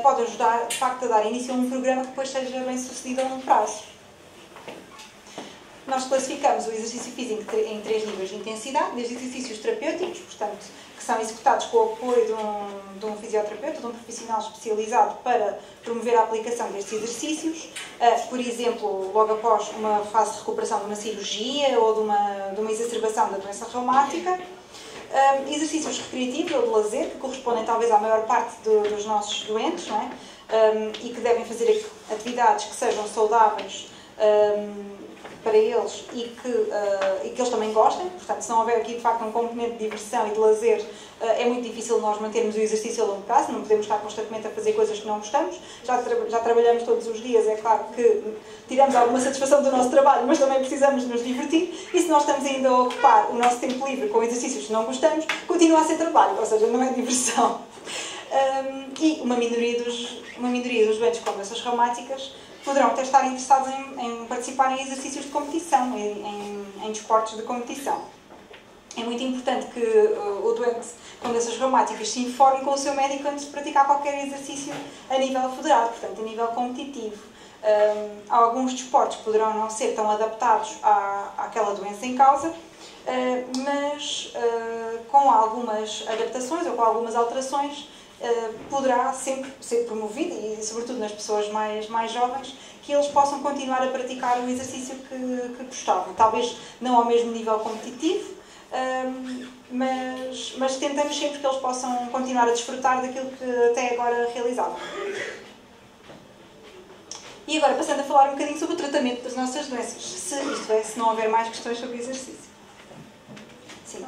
pode ajudar, de facto, a dar início a um programa que depois seja bem sucedido a longo prazo. Nós classificamos o exercício físico em 3 níveis de intensidade, desde exercícios terapêuticos, portanto, que são executados com o apoio de um fisioterapeuta, de um profissional especializado para promover a aplicação destes exercícios, por exemplo, logo após uma fase de recuperação de uma cirurgia ou de uma exacerbação da doença reumática. Exercícios recreativos ou de lazer, que correspondem talvez à maior parte dos nossos doentes, não é? E que devem fazer atividades que sejam saudáveis para eles e que eles também gostem. Portanto, se não houver aqui de facto um componente de diversão e de lazer, é muito difícil nós mantermos o exercício a longo prazo, não podemos estar constantemente a fazer coisas que não gostamos. Já trabalhamos todos os dias, é claro que tiramos alguma satisfação do nosso trabalho, mas também precisamos nos divertir, e se nós estamos ainda a ocupar o nosso tempo livre com exercícios que não gostamos, continua a ser trabalho, ou seja, não é diversão. E uma minoria dos doentes com doenças reumáticas poderão até estar interessados em participar em exercícios de competição, em desportos de competição. É muito importante que o doente com doenças reumáticas se informe com o seu médico antes de praticar qualquer exercício a nível federado, portanto, a nível competitivo. Alguns desportos poderão não ser tão adaptados àquela doença em causa, mas com algumas adaptações ou com algumas alterações poderá sempre ser promovido, e sobretudo nas pessoas mais jovens, que eles possam continuar a praticar o exercício que gostavam. Talvez não ao mesmo nível competitivo, mas tentamos sempre que eles possam continuar a desfrutar daquilo que até agora realizavam. E agora, passando a falar um bocadinho sobre o tratamento das nossas doenças, se não houver mais questões sobre o exercício. Sim.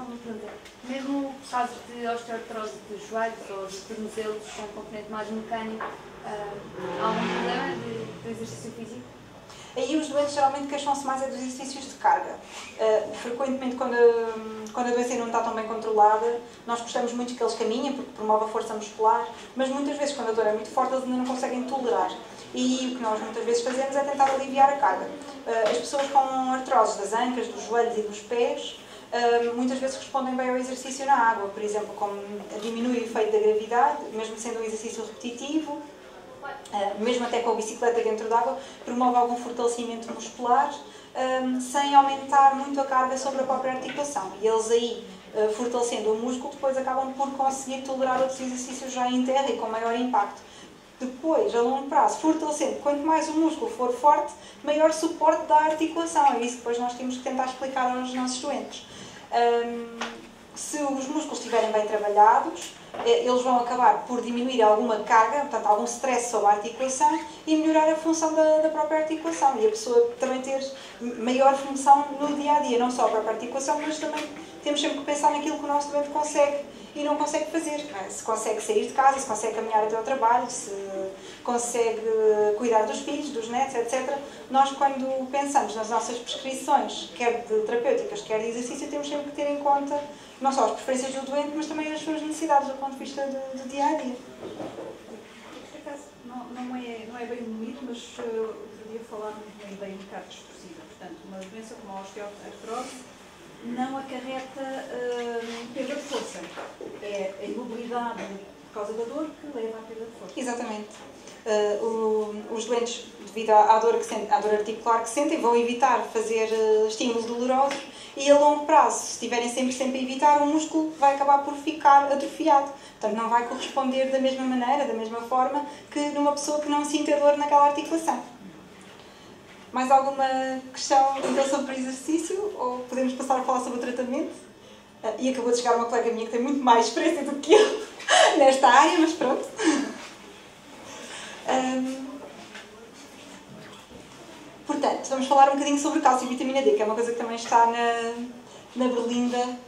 Mesmo o caso de osteoartrose de joelhos ou de tornozelos com um componente mais mecânico, há algum problema do exercício físico? Aí os doentes geralmente queixam-se mais dos exercícios de carga. Frequentemente, quando a doença não está tão bem controlada, nós gostamos muito que eles caminhem, porque promove a força muscular, mas muitas vezes, quando a dor é muito forte, eles ainda não conseguem tolerar. E o que nós muitas vezes fazemos é tentar aliviar a carga. As pessoas com artroses das ancas, dos joelhos e dos pés, muitas vezes respondem bem ao exercício na água, por exemplo, como diminui o efeito da gravidade, mesmo sendo um exercício repetitivo, mesmo até com a bicicleta dentro d'água, promove algum fortalecimento muscular, sem aumentar muito a carga sobre a própria articulação. E eles aí, fortalecendo o músculo, depois acabam por conseguir tolerar outros exercícios já em terra e com maior impacto. Depois, a longo prazo, fortalecendo, quanto mais o músculo for forte, maior suporte da articulação. É isso que depois nós temos que tentar explicar aos nossos doentes. Se os músculos estiverem bem trabalhados, eles vão acabar por diminuir alguma carga, portanto, algum stress sobre a articulação e melhorar a função da própria articulação. E a pessoa também ter maior função no dia-a-dia, não só a própria articulação, mas também temos sempre que pensar naquilo que o nosso doente consegue e não consegue fazer. Se consegue sair de casa, se consegue caminhar até ao trabalho, se consegue cuidar dos filhos, dos netos, etc. Nós, quando pensamos nas nossas prescrições, quer de terapêuticas, quer de exercício, temos sempre que ter em conta não só as preferências do doente, mas também as suas necessidades do ponto de vista do dia-a-dia. Por acaso, não é bem um mito, mas outro dia falámos de uma ideia um bocado distorcida. Portanto, uma doença como a osteoartrose não acarreta perda de força. É a imobilidade por causa da dor que leva à perda de força. Exatamente. Os doentes, devido à dor articular que sentem, vão evitar fazer estímulos dolorosos e a longo prazo, se estiverem sempre a evitar, o músculo vai acabar por ficar atrofiado. Portanto, não vai corresponder da mesma maneira, da mesma forma, que numa pessoa que não sinta dor naquela articulação. Mais alguma questão então sobre o exercício? Ou podemos passar a falar sobre o tratamento? E acabou de chegar uma colega minha que tem muito mais experiência do que eu nesta área, mas pronto. Portanto, vamos falar um bocadinho sobre cálcio e vitamina D, que é uma coisa que também está na berlinda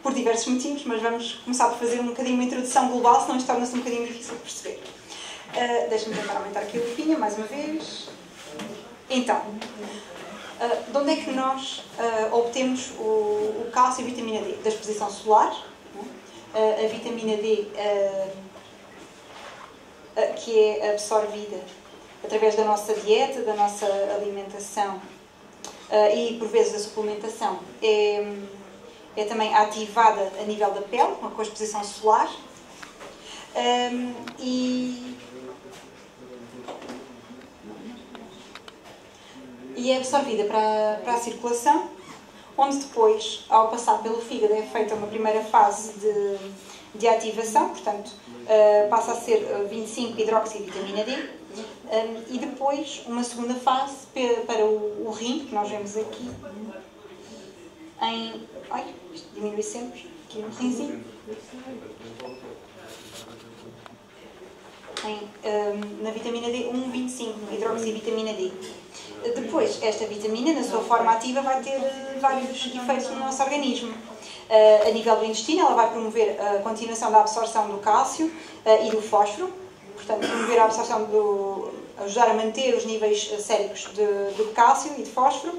por diversos motivos, mas vamos começar por fazer um bocadinho uma introdução global, senão isto torna-se um bocadinho difícil de perceber. Deixa-me tentar aumentar aqui a lupinha mais uma vez. Então, de onde é que nós obtemos o cálcio e a vitamina D? Da exposição solar, a vitamina D que é absorvida através da nossa dieta, da nossa alimentação e por vezes da suplementação, é também ativada a nível da pele, com a exposição solar, e é absorvida para a circulação, onde depois, ao passar pelo fígado, é feita uma primeira fase de ativação, portanto, passa a ser 25-hidroxivitamina D, e depois uma segunda fase para o rim, que nós vemos aqui, isto diminui sempre, aqui no rinzinho, na vitamina D, 1,25-hidroxivitamina D. Depois, esta vitamina, na sua forma ativa, vai ter vários efeitos no nosso organismo. A nível do intestino, ela vai promover a continuação da absorção do cálcio e do fósforo, portanto, promover a absorção ajudar a manter os níveis séricos de cálcio e de fósforo.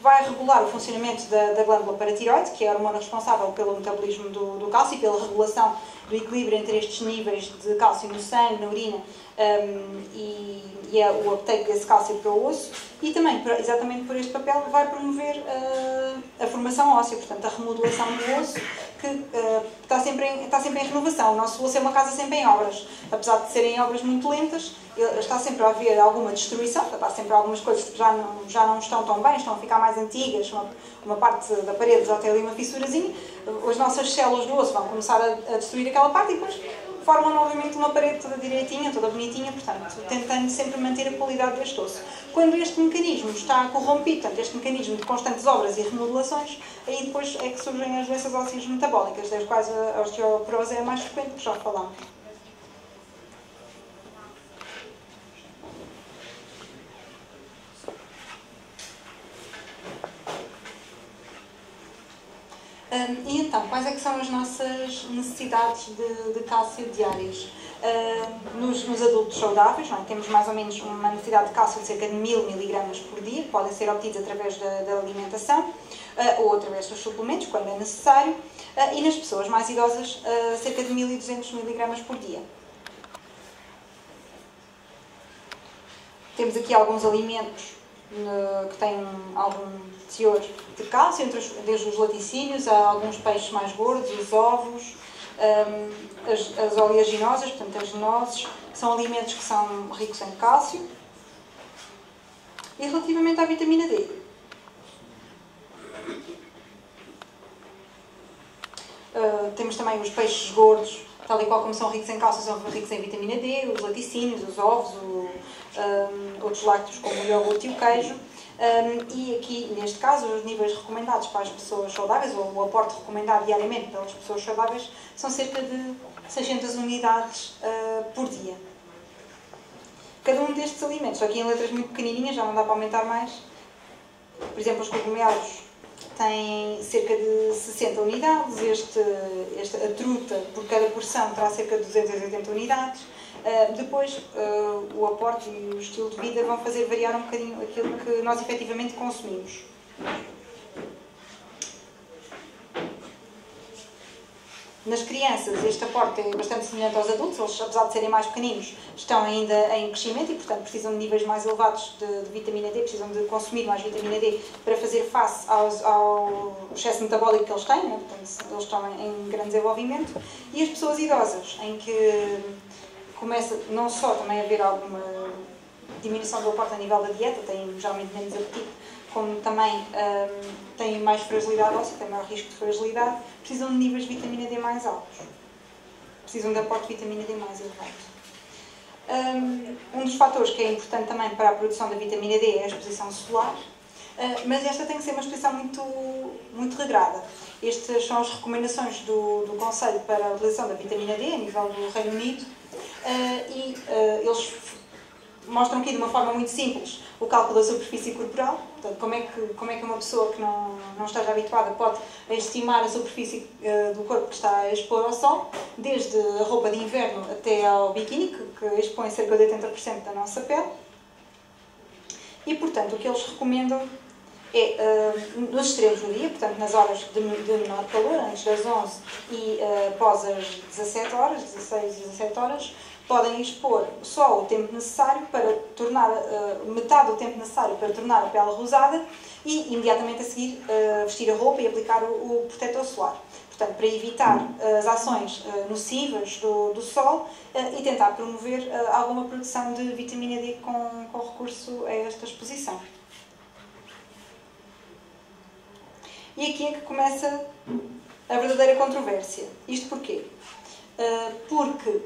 Vai regular o funcionamento da glândula paratiroide, que é a hormona responsável pelo metabolismo do cálcio e pela regulação do equilíbrio entre estes níveis de cálcio no sangue, na urina, e é o uptake desse cálcio para o osso. E também, exatamente por este papel, vai promover a formação óssea, portanto, a remodelação do osso, que está sempre em renovação. O nosso osso é uma casa sempre em obras. Apesar de serem obras muito lentas, está sempre a haver alguma destruição, portanto, há sempre algumas coisas que já não estão tão bem, estão a ficar mais antigas, uma parte da parede já tem ali uma fissurazinha, as nossas células do osso vão começar a destruir aquela parte e depois formam novamente uma parede toda direitinha, toda bonitinha, portanto, tentando sempre manter a qualidade deste osso. Quando este mecanismo está corrompido, portanto, este mecanismo de constantes obras e remodelações, aí depois é que surgem as doenças ósseas metabólicas, das quais a osteoporose é a mais frequente, que já falámos. E então, quais é que são as nossas necessidades de cálcio diárias? Nos adultos saudáveis, não é? Temos mais ou menos uma necessidade de cálcio de cerca de 1000 mg por dia, que podem ser obtidos através da alimentação ou através dos suplementos, quando é necessário, e nas pessoas mais idosas, cerca de 1200 mg por dia. Temos aqui alguns alimentos que têm algum teor de cálcio, desde os laticínios a alguns peixes mais gordos, os ovos, as oleaginosas, portanto as nozes, são alimentos que são ricos em cálcio. E relativamente à vitamina D, temos também os peixes gordos, tal e qual como são ricos em cálcio, são ricos em vitamina D, os laticínios, os ovos, outros lácteos como o iogurte e o queijo. E aqui, neste caso, os níveis recomendados para as pessoas saudáveis, ou o aporte recomendado diariamente pelas pessoas saudáveis, são cerca de 600 unidades por dia. Cada um destes alimentos, aqui em letras muito pequenininhas, já não dá para aumentar mais. Por exemplo, os cogumelos têm cerca de 60 unidades, a truta, por cada porção, terá cerca de 280 unidades. Depois, o aporte e o estilo de vida vão fazer variar um bocadinho aquilo que nós efetivamente consumimos. Nas crianças, este aporte é bastante semelhante aos adultos, eles, apesar de serem mais pequeninos, estão ainda em crescimento e, portanto, precisam de níveis mais elevados de vitamina D, precisam de consumir mais vitamina D para fazer face ao excesso metabólico que eles têm, né? Portanto, eles estão em grande desenvolvimento. E as pessoas idosas, em que começa não só também a haver alguma diminuição do aporte a nível da dieta, têm geralmente menos apetite, como também têm mais fragilidade óssea, têm maior risco de fragilidade, precisam de níveis de vitamina D mais altos. Precisam de aporte de vitamina D mais elevado. Um dos fatores que é importante também para a produção da vitamina D é a exposição solar, mas esta tem que ser uma exposição muito regrada. Estas são as recomendações do Conselho para a utilização da vitamina D a nível do Reino Unido, e eles mostram aqui de uma forma muito simples o cálculo da superfície corporal. Portanto, como é que uma pessoa que não esteja habituada pode estimar a superfície do corpo que está a expor ao sol, desde a roupa de inverno até ao biquíni, que expõe cerca de 80% da nossa pele. E, portanto, o que eles recomendam é, nos extremos do dia, portanto, nas horas de menor calor, antes das 11 e após as 17 horas, 16 e 17 horas, podem expor só o tempo necessário para tornar, metade do tempo necessário para tornar a pele rosada e, imediatamente a seguir, vestir a roupa e aplicar o protetor solar. Portanto, para evitar as ações nocivas do sol e tentar promover alguma produção de vitamina D com recurso a esta exposição. E aqui é que começa a verdadeira controvérsia. Isto porquê? Porque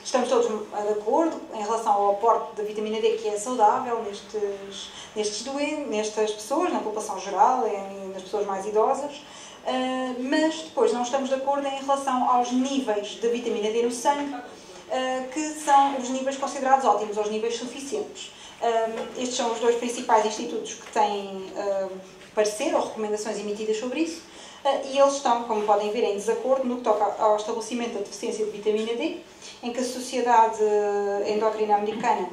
estamos todos de acordo em relação ao aporte da vitamina D, que é saudável nestas pessoas, na população geral e nas pessoas mais idosas, mas depois não estamos de acordo em relação aos níveis de vitamina D no sangue, que são os níveis considerados ótimos, os níveis suficientes. Estes são os dois principais institutos que têm parecer ou recomendações emitidas sobre isso, e eles estão, como podem ver, em desacordo no que toca ao estabelecimento da deficiência de vitamina D, em que a Sociedade Endócrina Americana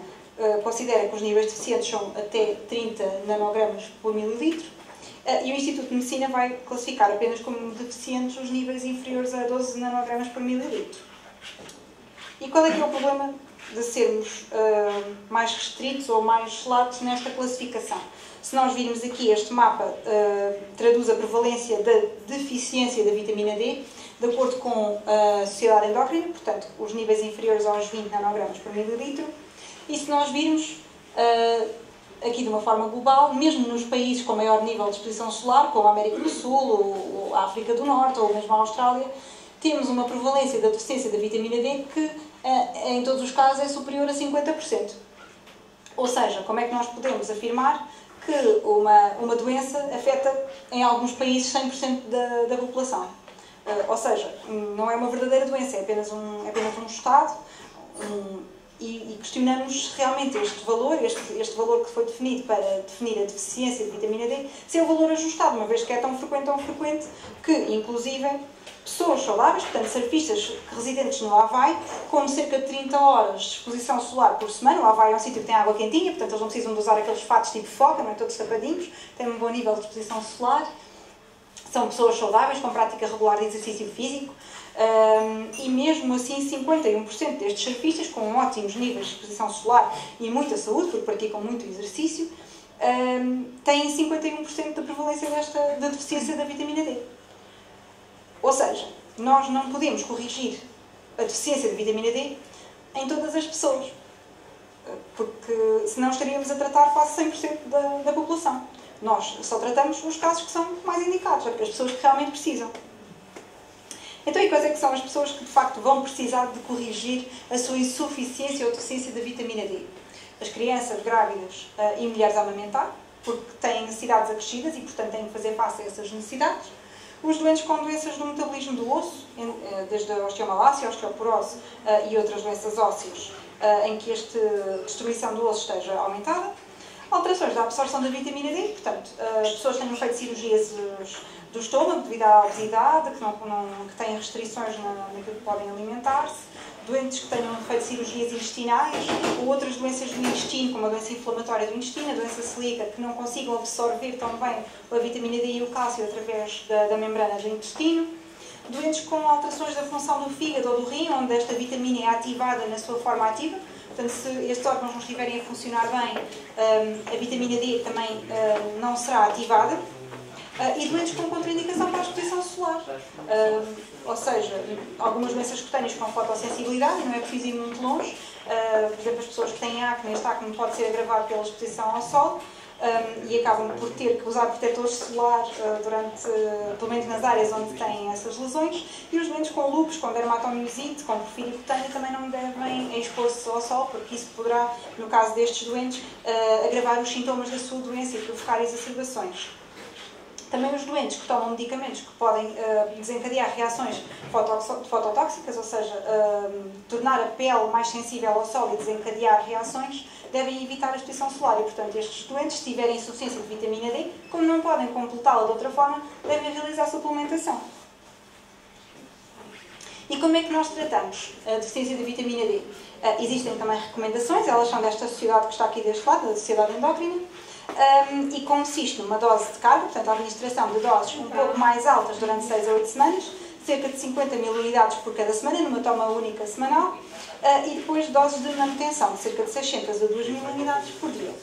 considera que os níveis deficientes são até 30 nanogramas por mililitro, e o Instituto de Medicina vai classificar apenas como deficientes os níveis inferiores a 12 nanogramas por mililitro. E qual é que é o problema de sermos mais restritos ou mais latos nesta classificação? Se nós virmos aqui, este mapa traduz a prevalência da deficiência da vitamina D de acordo com a Sociedade Endócrina, portanto, os níveis inferiores aos 20 nanogramas por mililitro, E se nós virmos, aqui de uma forma global, mesmo nos países com maior nível de exposição solar, como a América do Sul, ou a África do Norte, ou mesmo a Austrália, temos uma prevalência da deficiência da vitamina D que, em todos os casos, é superior a 50%. Ou seja, como é que nós podemos afirmar que uma doença afeta, em alguns países, 100% da população? Ou seja, não é uma verdadeira doença, é apenas um estado, e questionamos realmente este valor que foi definido para definir a deficiência de vitamina D, se é o valor ajustado, uma vez que é tão frequente, que, inclusive, pessoas saudáveis, portanto, surfistas residentes no Havaí, com cerca de 30 horas de exposição solar por semana. O Havaí é um sítio que tem água quentinha, portanto, eles não precisam de usar aqueles fatos tipo foca, não é, todos tapadinhos, têm um bom nível de exposição solar. São pessoas saudáveis, com prática regular de exercício físico, e mesmo assim 51% destes surfistas, com ótimos níveis de exposição solar e muita saúde, porque praticam muito exercício, têm 51% da prevalência da deficiência da vitamina D. Ou seja, nós não podemos corrigir a deficiência de vitamina D em todas as pessoas, porque senão estaríamos a tratar quase 100% da população. Nós só tratamos os casos que são mais indicados, as pessoas que realmente precisam. Então, e quais é que são as pessoas que de facto vão precisar de corrigir a sua insuficiência ou deficiência da vitamina D? As crianças grávidas e mulheres a amamentar, porque têm necessidades acrescidas e, portanto, têm que fazer face a essas necessidades. Os doentes com doenças do metabolismo do osso, desde a osteomalácia, a osteoporose e outras doenças ósseas, em que esta destruição do osso esteja aumentada. Alterações da absorção da vitamina D, portanto, pessoas que tenham feito cirurgias do estômago devido à obesidade, que têm restrições naquilo que podem alimentar-se, doentes que tenham feito cirurgias intestinais ou outras doenças do intestino, como a doença inflamatória do intestino, a doença celíaca, que não consigam absorver tão bem a vitamina D e o cálcio através da membrana do intestino, doentes com alterações da função do fígado ou do rim, onde esta vitamina é ativada na sua forma ativa. Portanto, se estes órgãos não estiverem a funcionar bem, a vitamina D também não será ativada. E doentes com contraindicação para a exposição solar. Ou seja, algumas doenças cutâneas com fotossensibilidade, e não é preciso ir muito longe. Por exemplo, as pessoas que têm acne, este acne pode ser agravado pela exposição ao sol. E acabam por ter que usar protetores solares pelo menos nas áreas onde têm essas lesões. E os doentes com lúpus, com dermatomiosite, com porfíria cutânea também não devem expor-se ao sol, porque isso poderá, no caso destes doentes, agravar os sintomas da sua doença e provocar exacerbações. Também os doentes que tomam medicamentos que podem desencadear reações fototóxicas, ou seja, tornar a pele mais sensível ao sol e desencadear reações, devem evitar a exposição solar. E, portanto, estes doentes, se tiverem insuficiência de vitamina D, como não podem completá-la de outra forma, devem realizar suplementação. E como é que nós tratamos a deficiência de vitamina D? Existem também recomendações, elas são desta sociedade que está aqui deste lado, da Sociedade Endócrina, e consiste numa dose de carga, portanto a administração de doses um pouco mais altas durante 6 a 8 semanas, cerca de 50 mil unidades por cada semana, numa toma única semanal, e depois doses de manutenção, de cerca de 600 a 2 mil unidades por dia.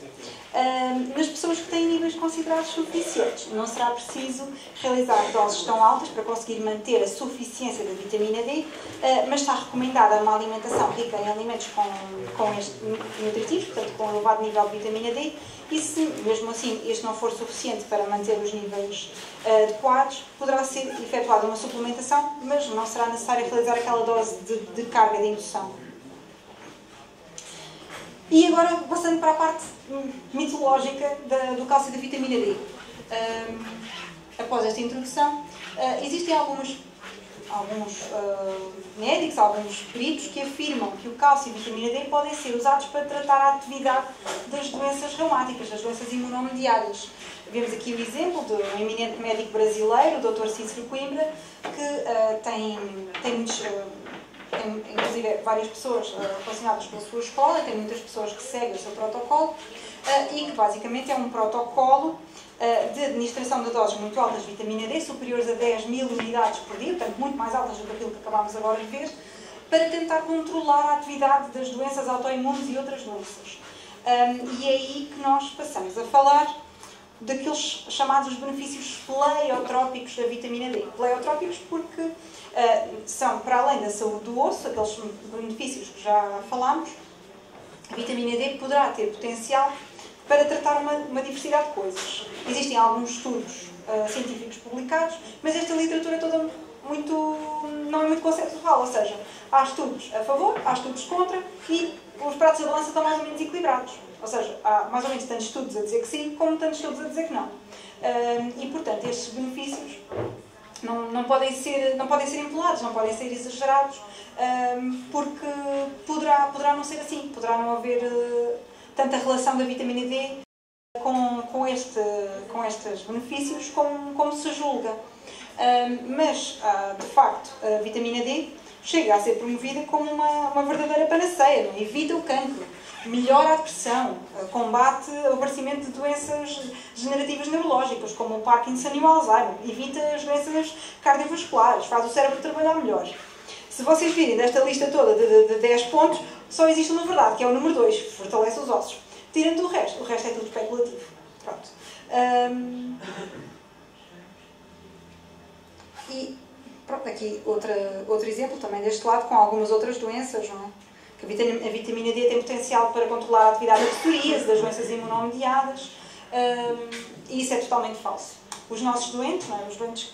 Nas pessoas que têm níveis considerados suficientes, não será preciso realizar doses tão altas para conseguir manter a suficiência da vitamina D, mas está recomendada uma alimentação rica em alimentos com estes nutritivos, portanto com elevado nível de vitamina D, e se mesmo assim este não for suficiente para manter os níveis adequados, poderá ser efetuada uma suplementação, mas não será necessário realizar aquela dose de carga de indução. E agora, passando para a parte mitológica do cálcio e da vitamina D. Após esta introdução, existem alguns médicos, alguns peritos que afirmam que o cálcio e a vitamina D podem ser usados para tratar a atividade das doenças reumáticas, das doenças imunomediárias. Vemos aqui o exemplo de um eminente médico brasileiro, o Dr. Cícero Coimbra, que tem inclusive várias pessoas relacionadas com a sua escola, tem muitas pessoas que seguem o seu protocolo, e que basicamente é um protocolo de administração de doses muito altas de vitamina D, superiores a 10 mil unidades por dia, portanto muito mais altas do que aquilo que acabámos agora de ver, para tentar controlar a atividade das doenças autoimunes e outras doenças. E é aí que nós passamos a falar daqueles chamados benefícios pleiotrópicos da vitamina D. Pleiotrópicos porque são, para além da saúde do osso, aqueles benefícios que já falámos, A vitamina D poderá ter potencial para tratar uma diversidade de coisas. Existem alguns estudos científicos publicados, mas esta literatura toda não é muito consensual, ou seja, há estudos a favor, há estudos contra e os pratos da balança estão mais ou menos equilibrados. Ou seja, há mais ou menos tantos estudos a dizer que sim, como tantos estudos a dizer que não. E, portanto, estes benefícios não podem ser empolados, não podem ser exagerados, porque poderá não ser assim, poderá não haver tanta relação da vitamina D com estes benefícios como se julga. Mas, de facto, a vitamina D chega a ser promovida como uma verdadeira panaceia, não? Evita o cancro, melhora a depressão, combate o aparecimento de doenças degenerativas neurológicas, como o Parkinson e o Alzheimer, evita as doenças cardiovasculares, faz o cérebro trabalhar melhor. Se vocês virem desta lista toda de 10 pontos, só existe uma verdade, que é o número 2, fortalece os ossos. Tirando o resto é tudo especulativo. Pronto. E pronto, aqui outro exemplo também deste lado, com algumas outras doenças, não é? Que a vitamina D tem potencial para controlar a atividade da psoríase, das doenças imunomediadas, e isso é totalmente falso. Os nossos doentes, não é? Os doentes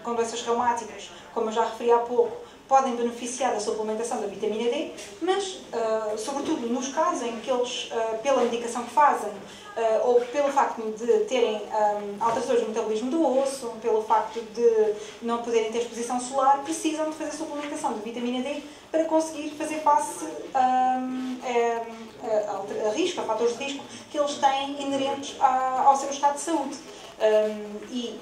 com doenças reumáticas, como eu já referi há pouco, podem beneficiar da suplementação da vitamina D, mas, sobretudo nos casos em que eles, pela medicação que fazem, ou pelo facto de terem alterações do metabolismo do osso, pelo facto de não poderem ter exposição solar, precisam de fazer suplementação de vitamina D para conseguir fazer face a risco, a fatores de risco que eles têm inerentes ao seu estado de saúde. E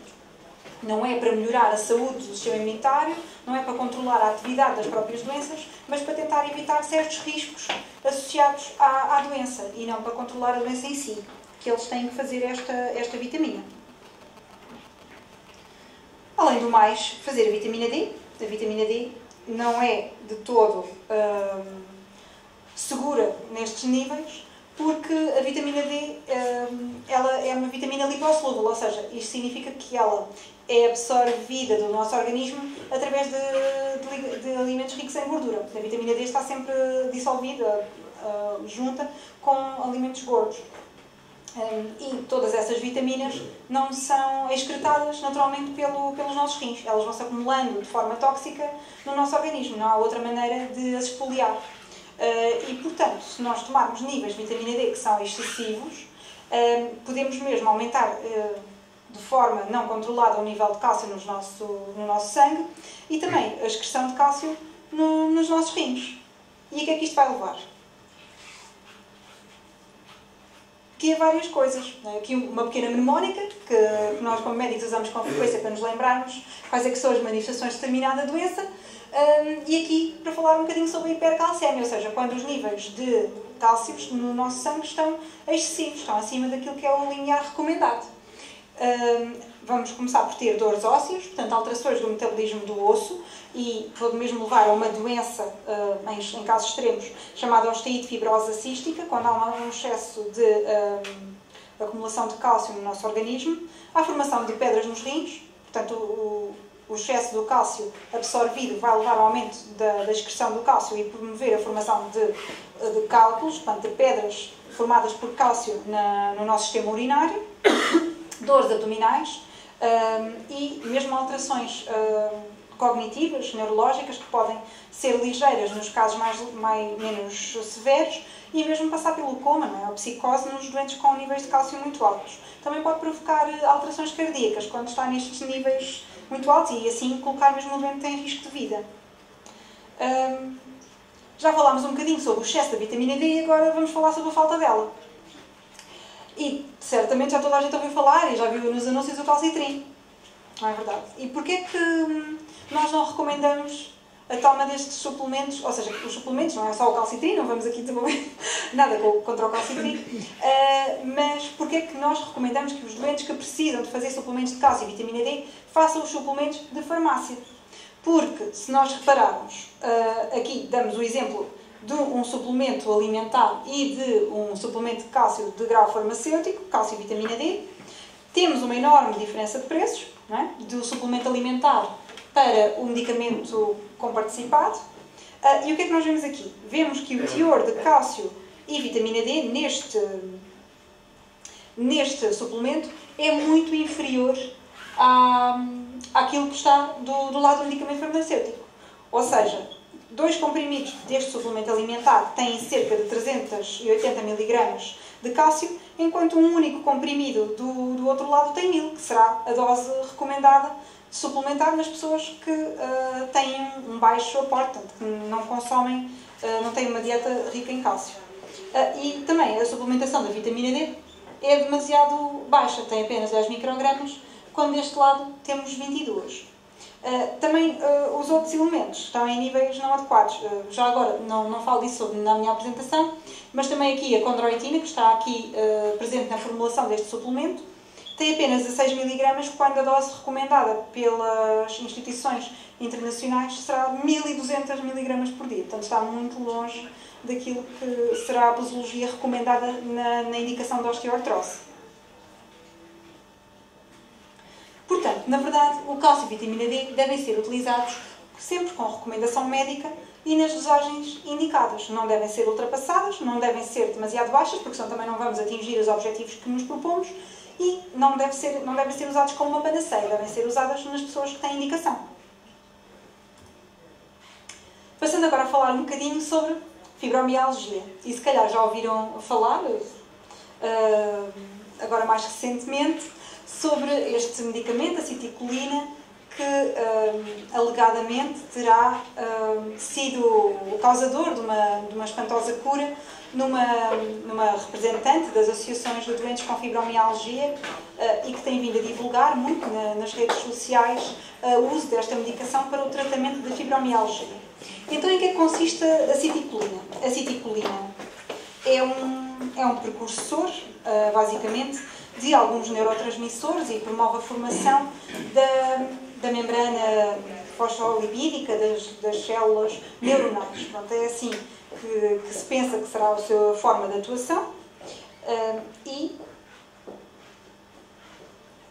não é para melhorar a saúde do sistema imunitário, não é para controlar a atividade das próprias doenças, mas para tentar evitar certos riscos associados à doença e não para controlar a doença em si, que eles têm que fazer esta vitamina. Além do mais, fazer a vitamina D não é de todo segura nestes níveis, porque a vitamina D ela é uma vitamina lipossolúvel, ou seja, isto significa que ela é absorvida do nosso organismo através de alimentos ricos em gordura. A vitamina D está sempre dissolvida, junta com alimentos gordos. E todas essas vitaminas não são excretadas naturalmente pelos nossos rins. Elas vão se acumulando de forma tóxica no nosso organismo. Não há outra maneira de as exfoliar. E, portanto, se nós tomarmos níveis de vitamina D que são excessivos, podemos mesmo aumentar de forma não controlada o nível de cálcio no nosso sangue e também a excreção de cálcio nos nossos rins. E a que é que isto vai levar? Aqui há várias coisas. Aqui uma pequena mnemónica, que nós como médicos usamos com frequência para nos lembrarmos quais é que são as manifestações de determinada doença. E aqui para falar um bocadinho sobre a hipercalcemia, ou seja, quando os níveis de cálcios no nosso sangue estão excessivos, estão acima daquilo que é o limiar recomendado. Vamos começar por ter dores ósseas, portanto alterações do metabolismo do osso, e pode mesmo levar a uma doença, em casos extremos, chamada osteite fibrosa cística, quando há um excesso de acumulação de cálcio no nosso organismo, à formação de pedras nos rins, portanto o excesso do cálcio absorvido vai levar ao aumento da excreção do cálcio e promover a formação de cálculos, portanto de pedras formadas por cálcio no nosso sistema urinário, dores abdominais e mesmo alterações cognitivas, neurológicas, que podem ser ligeiras nos casos menos severos e mesmo passar pelo coma, não é? A psicose nos doentes com níveis de cálcio muito altos. Também pode provocar alterações cardíacas quando está nestes níveis muito altos e assim colocar mesmo o doente em risco de vida. Já falámos um bocadinho sobre o excesso da vitamina D e agora vamos falar sobre a falta dela. E certamente já toda a gente ouviu falar e já viu nos anúncios o calcitrim. Não é verdade? E porquê que nós não recomendamos a toma destes suplementos? Ou seja, os suplementos não é só o calcitrim, não vamos aqui desenvolver nada contra o calcitrim, mas porquê que nós recomendamos que os doentes que precisam de fazer suplementos de cálcio e vitamina D façam os suplementos de farmácia? Porque, se nós repararmos, aqui damos o exemplo de um suplemento alimentar e de um suplemento de cálcio de grau farmacêutico, cálcio e vitamina D, temos uma enorme diferença de preços, não é? Do suplemento alimentar para o medicamento comparticipado. E o que é que nós vemos aqui? Vemos que o teor de cálcio e vitamina D neste suplemento é muito inferior àquilo que está do lado do medicamento farmacêutico. Ou seja, 2 comprimidos deste suplemento alimentar têm cerca de 380 mg de cálcio, enquanto um único comprimido do outro lado tem 1000, que será a dose recomendada de suplementar nas pessoas que têm um baixo aporte, portanto, que não consomem, não têm uma dieta rica em cálcio. E também a suplementação da vitamina D é demasiado baixa, tem apenas 10 microgramas, quando deste lado temos 22. Também os outros elementos estão em níveis não adequados. Já agora não falo disso na minha apresentação, mas também aqui a condroitina, que está aqui presente na formulação deste suplemento, tem apenas 16 mg, quando a dose recomendada pelas instituições internacionais será 1200 mg por dia. Portanto, está muito longe daquilo que será a posologia recomendada na indicação da osteoartrose. Portanto, na verdade, o cálcio e a vitamina D devem ser utilizados sempre com recomendação médica e nas dosagens indicadas. Não devem ser ultrapassadas, não devem ser demasiado baixas, porque senão também não vamos atingir os objetivos que nos propomos, e não devem ser usados como uma panaceia, devem ser usadas nas pessoas que têm indicação. Passando agora a falar um bocadinho sobre fibromialgia. E se calhar já ouviram falar, agora mais recentemente, sobre este medicamento, a citicolina, que alegadamente terá sido o causador de uma espantosa cura numa representante das associações de doentes com fibromialgia e que tem vindo a divulgar muito nas redes sociais o uso desta medicação para o tratamento da fibromialgia. Então, em que é que consiste a citicolina? A citicolina é um precursor, basicamente, de alguns neurotransmissores e promove a formação da membrana fosfolipídica das células neuronais. Portanto, é assim que se pensa que será a sua forma de atuação. E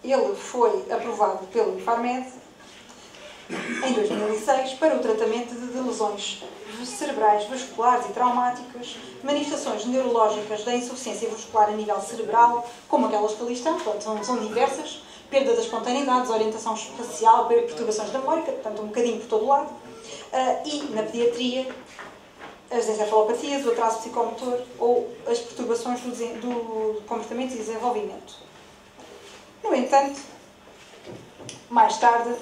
ele foi aprovado pelo Infarmed em 2006 para o tratamento de lesões cerebrais, vasculares e traumáticas, manifestações neurológicas da insuficiência muscular a nível cerebral, como aquelas que ali estão, portanto, são diversas, perda da espontaneidade, desorientação espacial, perturbações da memória, portanto, um bocadinho por todo lado, e na pediatria, as encefalopatias, o atraso psicomotor ou as perturbações do comportamento e desenvolvimento. No entanto, mais tarde,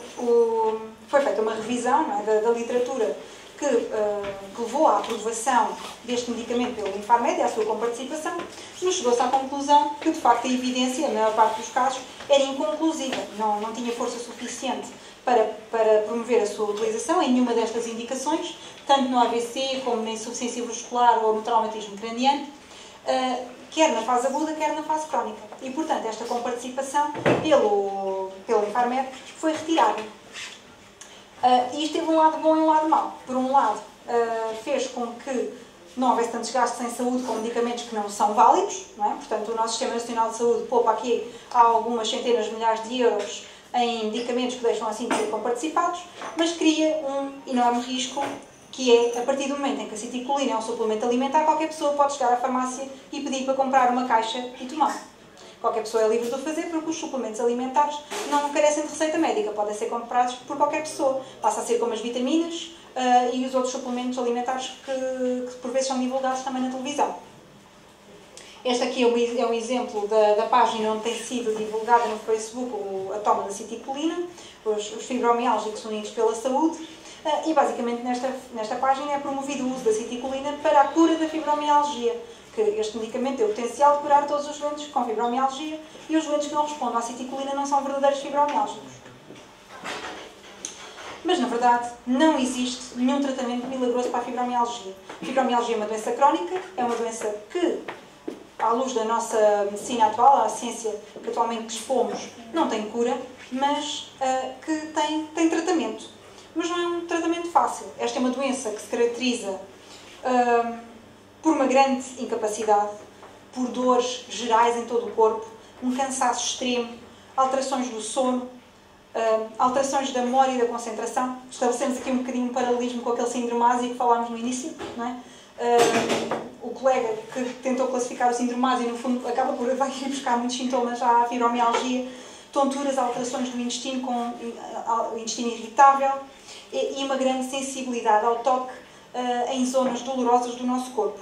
foi feita uma revisão, não é, da literatura que levou à aprovação deste medicamento pelo Infarmed e à sua comparticipação, mas chegou-se à conclusão que, de facto, a evidência, na maior parte dos casos, era inconclusiva, não tinha força suficiente para promover a sua utilização em nenhuma destas indicações, tanto no AVC como na insuficiência muscular ou no traumatismo craniano, quer na fase aguda, quer na fase crónica. E, portanto, esta comparticipação pelo Infarmed foi retirada. E isto teve um lado bom e um lado mau. Por um lado, fez com que não houvesse tantos gastos em saúde com medicamentos que não são válidos, não é? Portanto, o nosso Sistema Nacional de Saúde poupa aqui algumas centenas de milhares de euros em medicamentos que deixam assim de ser comparticipados, mas cria um enorme risco, que é, a partir do momento em que a citicolina é um suplemento alimentar, qualquer pessoa pode chegar à farmácia e pedir para comprar uma caixa e tomar. Qualquer pessoa é livre de o fazer, porque os suplementos alimentares não carecem de receita médica, podem ser comprados por qualquer pessoa. Passa a ser como as vitaminas e os outros suplementos alimentares que por vezes são divulgados também na televisão. Este aqui é um exemplo da página onde tem sido divulgada no Facebook a toma da citicolina, os fibromialgicos unidos pela saúde, e basicamente nesta página é promovido o uso da citicolina para a cura da fibromialgia, que este medicamento tem o potencial de curar todos os doentes com fibromialgia, e os doentes que não respondem à citicolina não são verdadeiros fibromiálgicos. Mas, na verdade, não existe nenhum tratamento milagroso para a fibromialgia. A fibromialgia é uma doença crónica, é uma doença que, à luz da nossa medicina atual, a ciência que atualmente dispomos, não tem cura, mas que tem tratamento. Mas não é um tratamento fácil. Esta é uma doença que se caracteriza por uma grande incapacidade, por dores gerais em todo o corpo, um cansaço extremo, alterações do sono, alterações da memória e da concentração. Estabelecemos aqui um bocadinho um paralelismo com aquele síndrome ASI que falámos no início, não é? o colega que tentou classificar o síndrome e no fundo acaba por vai ir buscar muitos sintomas à fibromialgia, tonturas, alterações do intestino com intestino irritável e uma grande sensibilidade ao toque em zonas dolorosas do nosso corpo.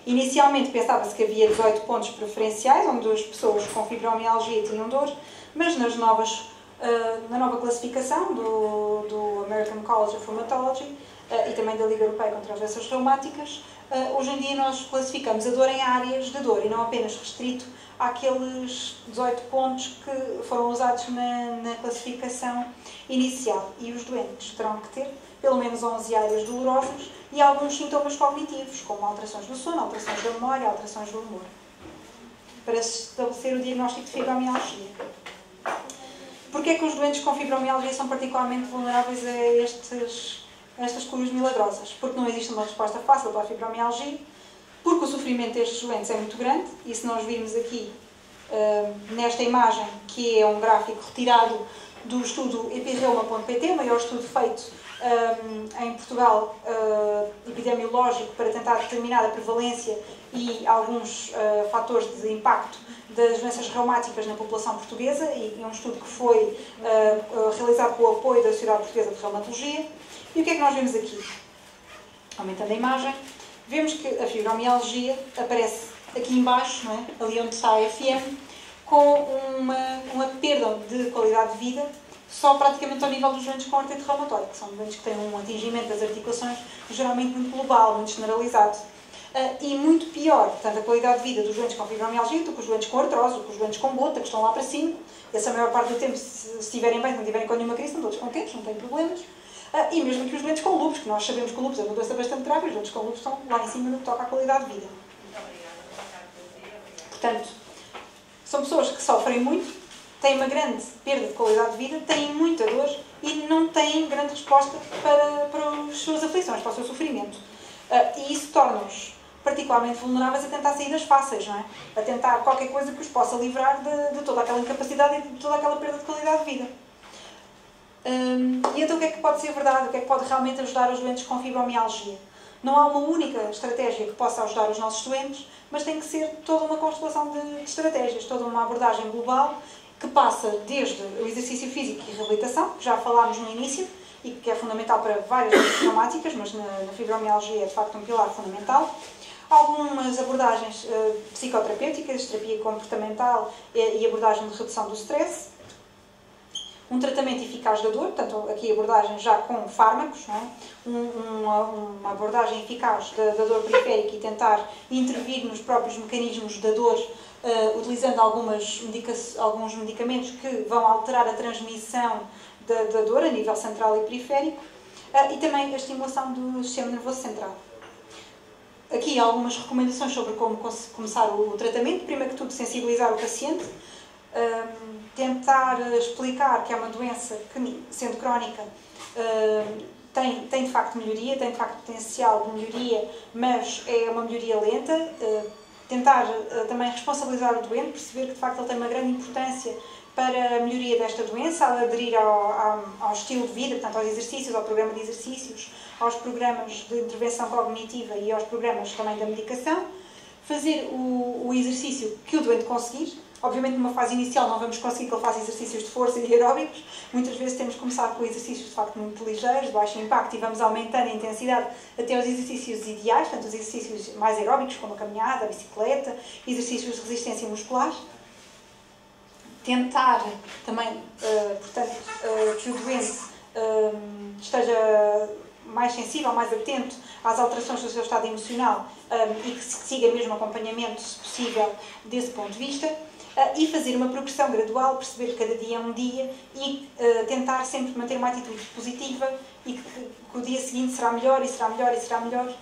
Inicialmente pensava-se que havia 18 pontos preferenciais, onde as pessoas com fibromialgia tinham dor, mas na nova classificação do American College of Rheumatology e também da Liga Europeia contra as Doenças Reumáticas, hoje em dia nós classificamos a dor em áreas de dor e não apenas restrito àqueles 18 pontos que foram usados na classificação inicial. E os doentes terão que ter pelo menos 11 áreas dolorosas e alguns sintomas cognitivos, como alterações do sono, alterações da memória, alterações do humor, para se estabelecer o diagnóstico de fibromialgia. Porquê é que os doentes com fibromialgia são particularmente vulneráveis a estas curas milagrosas? Porque não existe uma resposta fácil para a fibromialgia, porque o sofrimento destes doentes é muito grande, e se nós virmos aqui nesta imagem, que é um gráfico retirado do estudo epirreuma.pt, o maior estudo feito em Portugal epidemiológico para tentar determinar a prevalência e alguns fatores de impacto das doenças reumáticas na população portuguesa, e é um estudo que foi realizado com o apoio da Sociedade Portuguesa de Reumatologia. E o que é que nós vemos aqui? Aumentando a imagem, vemos que a fibromialgia aparece aqui embaixo, não é? Ali onde está a FM, com uma perda de qualidade de vida só praticamente ao nível dos doentes com artrite reumatoide, que são doentes que têm um atingimento das articulações geralmente muito global, muito generalizado. E muito pior, portanto, a qualidade de vida dos doentes com fibromialgia do que os doentes com artrose, do que os doentes com gota, que estão lá para cima. Essa a maior parte do tempo, se estiverem bem, se não tiverem com nenhuma crise, estão todos contentes, não têm problemas. E mesmo que os doentes com lúpus, que nós sabemos que o lúpus é uma doença bastante grave, os doentes com lúpus estão lá em cima no que toca à qualidade de vida. Portanto, são pessoas que sofrem muito, têm uma grande perda de qualidade de vida, têm muita dor e não têm grande resposta para as suas aflições, para o seu sofrimento. E isso torna-os particularmente vulneráveis a tentar saídas fáceis, não é? A tentar qualquer coisa que os possa livrar de toda aquela incapacidade e de toda aquela perda de qualidade de vida. E então o que é que pode ser verdade? O que é que pode realmente ajudar os doentes com fibromialgia? Não há uma única estratégia que possa ajudar os nossos doentes, mas tem que ser toda uma constelação de estratégias, toda uma abordagem global que passa desde o exercício físico e reabilitação, que já falámos no início, e que é fundamental para várias doenças traumáticas, mas na fibromialgia é de facto um pilar fundamental. Algumas abordagens psicoterapêuticas, terapia comportamental e abordagem de redução do stress. Um tratamento eficaz da dor, portanto aqui a abordagem já com fármacos, não é? Uma abordagem eficaz da dor periférica e tentar intervir nos próprios mecanismos da dor, utilizando alguns medicamentos que vão alterar a transmissão da dor a nível central e periférico, e também a estimulação do sistema nervoso central. Aqui há algumas recomendações sobre como começar o tratamento. Primeiro que tudo, sensibilizar o paciente, tentar explicar que é uma doença que, sendo crónica, tem de facto melhoria, tem de facto potencial de melhoria, mas é uma melhoria lenta. Tentar também responsabilizar o doente, perceber que de facto ele tem uma grande importância para a melhoria desta doença, ao aderir ao estilo de vida, portanto aos exercícios, ao programa de exercícios, aos programas de intervenção cognitiva e aos programas também da medicação, fazer o exercício que o doente conseguir. Obviamente numa fase inicial não vamos conseguir que ele faça exercícios de força e aeróbicos, muitas vezes temos que começar com exercícios de facto muito ligeiros, de baixo impacto, e vamos aumentando a intensidade até os exercícios ideais, portanto os exercícios mais aeróbicos como a caminhada, a bicicleta, exercícios de resistência muscular. Tentar também, portanto, que o doente esteja mais sensível, mais atento às alterações do seu estado emocional e que se siga mesmo acompanhamento, se possível, desse ponto de vista, e fazer uma progressão gradual, perceber que cada dia é um dia e tentar sempre manter uma atitude positiva e que o dia seguinte será melhor e será melhor e será melhor.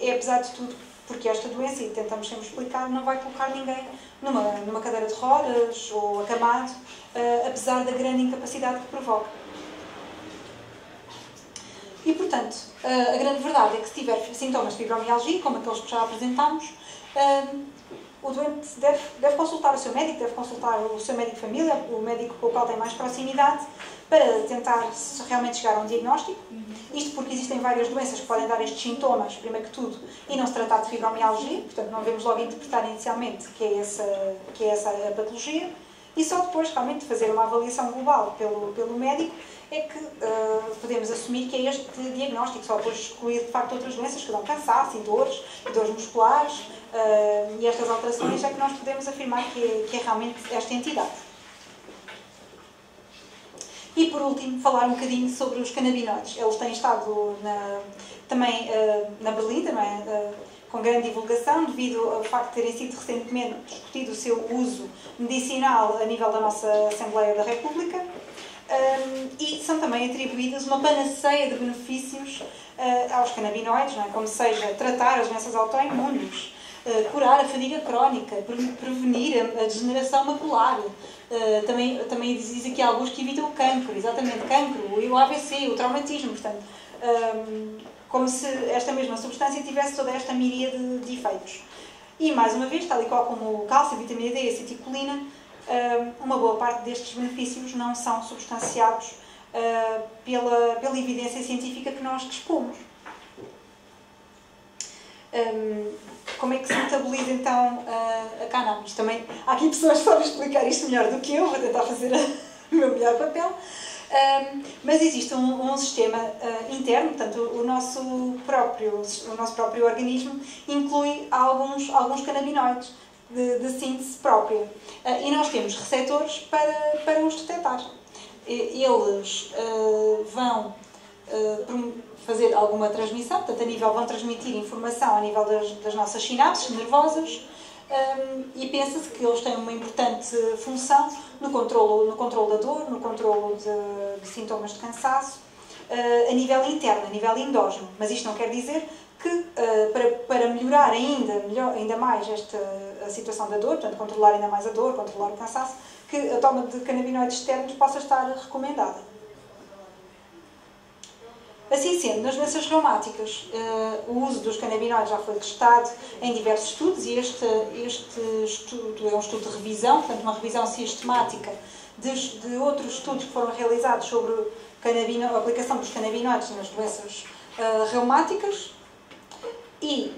Apesar de tudo, porque esta doença, e tentamos sempre explicar, não vai colocar ninguém numa cadeira de rodas ou acamado, apesar da grande incapacidade que provoca. E, portanto, a grande verdade é que se tiver sintomas de fibromialgia, como aqueles que já apresentámos, o doente deve consultar o seu médico, deve consultar o seu médico de família, o médico com o qual tem mais proximidade, para tentar realmente chegar a um diagnóstico. Isto porque existem várias doenças que podem dar estes sintomas, primeiro que tudo, e não se tratar de fibromialgia, portanto não devemos logo interpretar inicialmente que é essa a patologia, e só depois realmente de fazer uma avaliação global pelo médico é que podemos assumir que é este diagnóstico, só depois excluir de facto outras doenças que dão cansaço e dores musculares, e estas alterações é que nós podemos afirmar que é realmente esta entidade. E por último, falar um bocadinho sobre os canabinoides. Eles têm estado também na Berlim, também, com grande divulgação, devido ao facto de terem sido recentemente discutido o seu uso medicinal a nível da nossa Assembleia da República, e são também atribuídas uma panaceia de benefícios aos canabinoides, não é? Como seja tratar as doenças autoimunes, curar a fadiga crónica, prevenir a degeneração macular. Também diz aqui alguns que evitam o cancro, exatamente, cancro, o AVC, o traumatismo, portanto, como se esta mesma substância tivesse toda esta miríade de efeitos. E, mais uma vez, tal e qual como o cálcio, a vitamina D e a acetilcolina, uma boa parte destes benefícios não são substanciados pela evidência científica que nós dispomos. Como é que se metaboliza então a cannabis? Também há aqui pessoas que sabem explicar isto melhor do que eu, vou tentar fazer o meu melhor papel. Mas existe um sistema interno, portanto o nosso próprio organismo inclui alguns canabinoides de síntese própria, e nós temos receptores para os detectar. Eles vão fazer alguma transmissão, portanto vão transmitir informação a nível das nossas sinapses nervosas, e pensa-se que eles têm uma importante função no controlo da dor, no controlo de sintomas de cansaço, a nível interno, a nível endógeno. Mas isto não quer dizer que para melhorar ainda mais a situação da dor, portanto controlar ainda mais a dor, controlar o cansaço, que a toma de canabinoides externos possa estar recomendada. Assim sendo, nas doenças reumáticas, o uso dos canabinoides já foi testado em diversos estudos, e este estudo é um estudo de revisão, portanto uma revisão sistemática de outros estudos que foram realizados sobre a aplicação dos canabinoides nas doenças reumáticas, e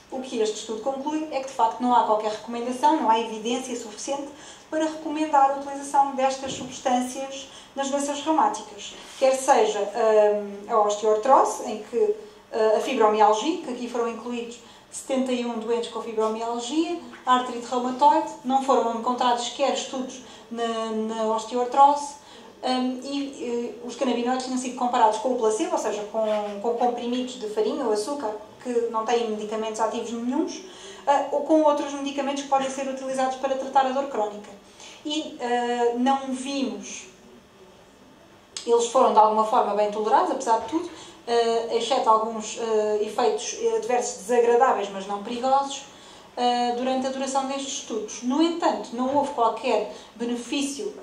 o que este estudo conclui é que de facto não há qualquer recomendação, não há evidência suficiente para recomendar a utilização destas substâncias nas doenças reumáticas, quer seja a osteoartrose, em que a fibromialgia, que aqui foram incluídos 71 doentes com fibromialgia, a artrite reumatoide, não foram encontrados sequer estudos na osteoartrose, e os canabinoides tinham sido comparados com o placebo, ou seja, com comprimidos de farinha ou açúcar, que não têm medicamentos ativos nenhuns, ou com outros medicamentos que podem ser utilizados para tratar a dor crónica. E não vimos... Eles foram de alguma forma bem tolerados, apesar de tudo, exceto alguns efeitos adversos desagradáveis, mas não perigosos, durante a duração destes estudos. No entanto, não houve qualquer benefício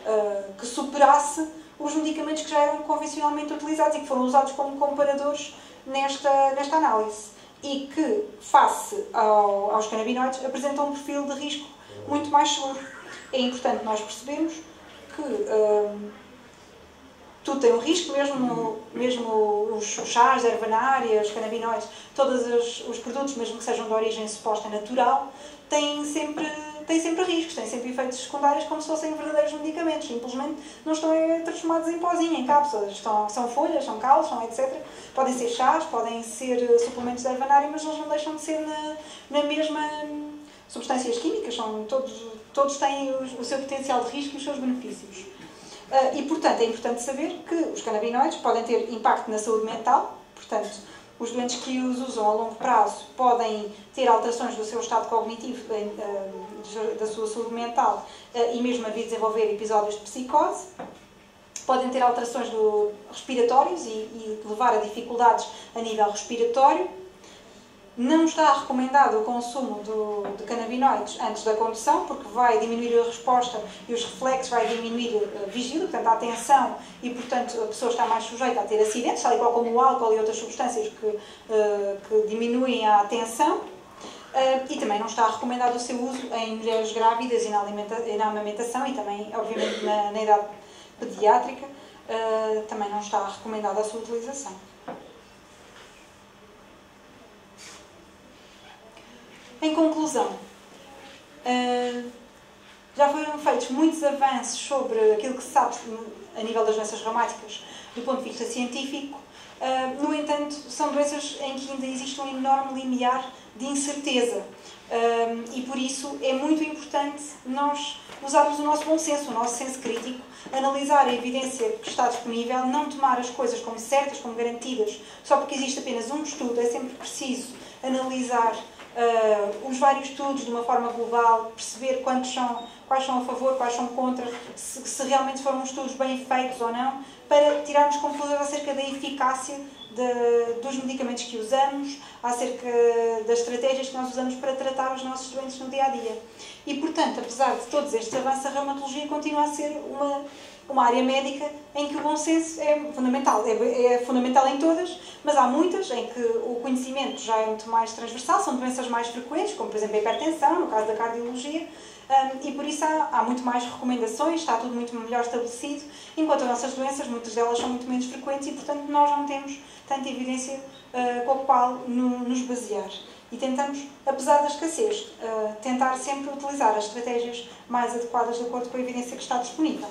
que superasse os medicamentos que já eram convencionalmente utilizados e que foram usados como comparadores nesta análise, e que, face aos canabinoides, apresentam um perfil de risco muito mais seguro. É importante nós percebermos que tudo tem um risco, mesmo os chás, a ervanária, os canabinoides, todos os produtos, mesmo que sejam de origem suposta natural, têm sempre riscos, têm sempre efeitos secundários como se fossem verdadeiros medicamentos. Simplesmente não estão transformados em pozinho, em cápsulas. São folhas, são calos, são etc. Podem ser chás, podem ser suplementos de ervanária, mas eles não deixam de ser na mesma substâncias químicas. Todos têm o seu potencial de risco e os seus benefícios. E, portanto, é importante saber que os canabinoides podem ter impacto na saúde mental. Portanto, os doentes que os usam a longo prazo podem ter alterações do seu estado cognitivo, da sua saúde mental, e mesmo a vir desenvolver episódios de psicose. Podem ter alterações respiratórias e levar a dificuldades a nível respiratório. Não está recomendado o consumo de canabinoides antes da condução, porque vai diminuir a resposta e os reflexos, vai diminuir a vigília, portanto a atenção, e portanto a pessoa está mais sujeita a ter acidentes, tal e qual como o álcool e outras substâncias que diminuem a atenção. E também não está recomendado o seu uso em mulheres grávidas e na amamentação, e também, obviamente, na idade pediátrica, também não está recomendada a sua utilização. Em conclusão, já foram feitos muitos avanços sobre aquilo que se sabe a nível das doenças reumáticas do ponto de vista científico. No entanto, são doenças em que ainda existe um enorme limiar de incerteza. E por isso é muito importante nós usarmos o nosso bom senso, o nosso senso crítico, analisar a evidência que está disponível, não tomar as coisas como certas, como garantidas, só porque existe apenas um estudo. É sempre preciso analisar os vários estudos de uma forma global, perceber quais são a favor, quais são contra, se realmente foram estudos bem feitos ou não, para tirarmos conclusões acerca da eficácia dos medicamentos que usamos, acerca das estratégias que nós usamos para tratar os nossos doentes no dia-a-dia. E, portanto, apesar de todos estes avanços, a reumatologia continua a ser uma área médica em que o bom senso é fundamental. É fundamental em todas, mas há muitas em que o conhecimento já é muito mais transversal, são doenças mais frequentes, como, por exemplo, a hipertensão, no caso da cardiologia, e por isso há muito mais recomendações, está tudo muito melhor estabelecido, enquanto as nossas doenças, muitas delas são muito menos frequentes e, portanto, nós não temos tanta evidência com a qual nos basear. E tentamos, apesar da escassez, tentar sempre utilizar as estratégias mais adequadas de acordo com a evidência que está disponível.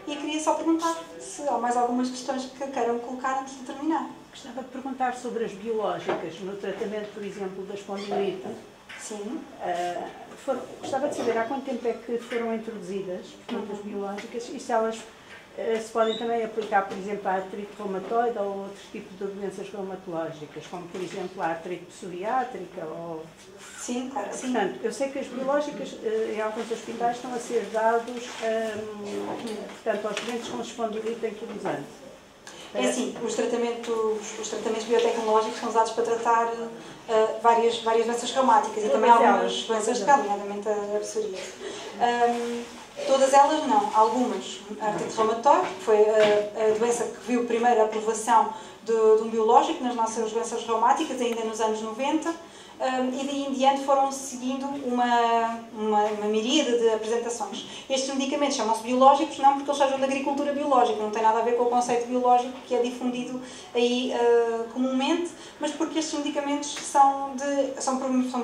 E queria só perguntar se há mais algumas questões que queiram colocar antes de terminar. Gostava de perguntar sobre as biológicas, no tratamento, por exemplo, da espondilite. Sim. Gostava de saber há quanto tempo é que foram introduzidas, portanto, as biológicas, e se elas se podem também aplicar, por exemplo, a artrite reumatoide ou outros tipos de doenças reumatológicas, como, por exemplo, a artrite psoriátrica ou... Sim, claro, sim. Portanto, eu sei que as biológicas em alguns hospitais estão a ser dados portanto, aos doentes com espondilite anquilosante. É assim, os tratamentos biotecnológicos são usados para tratar várias doenças reumáticas e também algumas doenças de pele, nomeadamente a psoríase. Todas elas não, algumas. A artrite reumatoide, que foi a doença que viu primeiro a aprovação de um biológico nas nossas doenças reumáticas, ainda nos anos 90, e daí em diante foram seguindo uma miríade de apresentações. Estes medicamentos chamam-se biológicos não porque eles sejam da agricultura biológica, não tem nada a ver com o conceito biológico que é difundido aí comumente, mas porque estes medicamentos são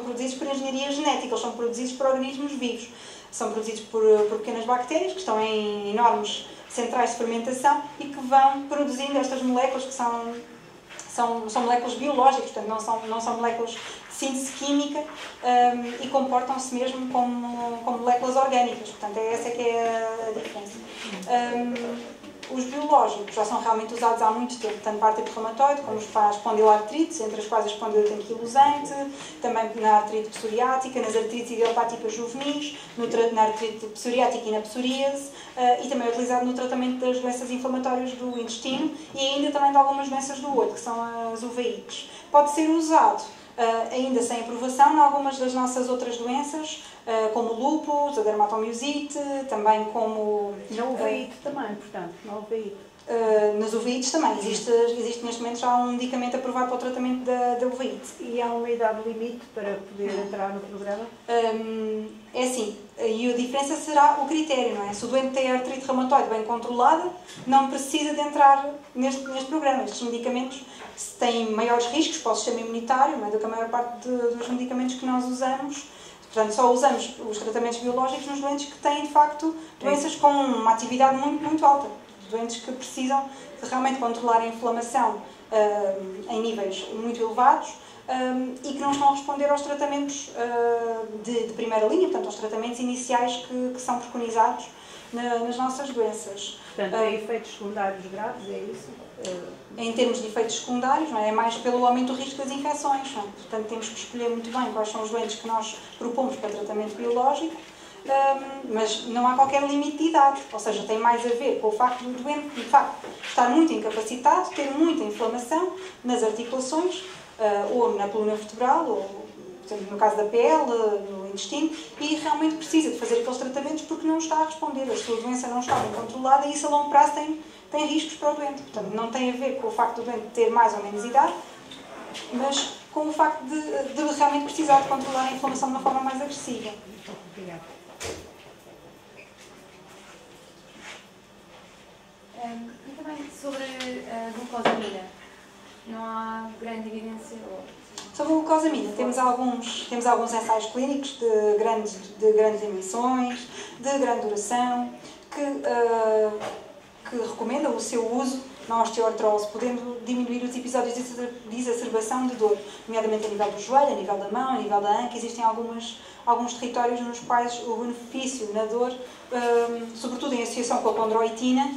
produzidos por engenharia genética, eles são produzidos por organismos vivos. São produzidos por pequenas bactérias que estão em enormes centrais de fermentação e que vão produzindo estas moléculas que são moléculas biológicas, portanto não são moléculas de síntese química e comportam-se mesmo como moléculas orgânicas, portanto essa que é a diferença. Os biológicos já são realmente usados há muito tempo, tanto para a artrite reumatoide como para a espondiloartrite, entre as quais a espondilite anquilosante, também na artrite psoriática, nas artrites idiopáticas juvenis, na artrite psoriática e na psoríase, e também é utilizado no tratamento das doenças inflamatórias do intestino e ainda também de algumas doenças do olho, que são as uveites. Pode ser usado ainda sem aprovação em algumas das nossas outras doenças, como o lúpus, a dermatomiosite, também como... Na uveíte também, portanto, na uveíte. Nas uveites também. Existe neste momento já um medicamento aprovado para o tratamento da uveíte. E há uma idade limite para poder entrar no programa? É assim, e a diferença será o critério, não é? Se o doente tem artrite reumatoide bem controlada, não precisa de entrar neste programa. Estes medicamentos têm maiores riscos para o sistema imunitário, não é? Do que a maior parte dos medicamentos que nós usamos. Portanto, só usamos os tratamentos biológicos nos doentes que têm, de facto, doenças com uma atividade muito, muito alta. Doentes que precisam de realmente controlar a inflamação em níveis muito elevados e que não estão a responder aos tratamentos de primeira linha, portanto, aos tratamentos iniciais que são preconizados nas nossas doenças. Portanto, tem efeitos secundários graves, é isso? Em termos de efeitos secundários, não é? É mais pelo aumento do risco das infecções. Não é? Portanto, temos que escolher muito bem quais são os doentes que nós propomos para tratamento biológico, mas não há qualquer limite de idade. Ou seja, tem mais a ver com o facto do doente, de facto, estar muito incapacitado, ter muita inflamação nas articulações, ou na coluna vertebral, ou no caso da pele, no intestino, e realmente precisa de fazer aqueles tratamentos porque não está a responder. A sua doença não está bem controlada e isso a longo prazo tem riscos para o doente. Portanto, não tem a ver com o facto do doente ter mais ou menos idade, mas com o facto de realmente precisar de controlar a inflamação de uma forma mais agressiva. Obrigada. não há grande evidência. Sobre a glucosamina, temos alguns ensaios clínicos de grandes dimensões, de grande duração, que recomendam o seu uso na osteoartrose, podendo diminuir os episódios de exacerbação de dor, nomeadamente a nível do joelho, a nível da mão, a nível da anca. Existem alguns territórios nos quais o benefício na dor, sobretudo em associação com a condroitina,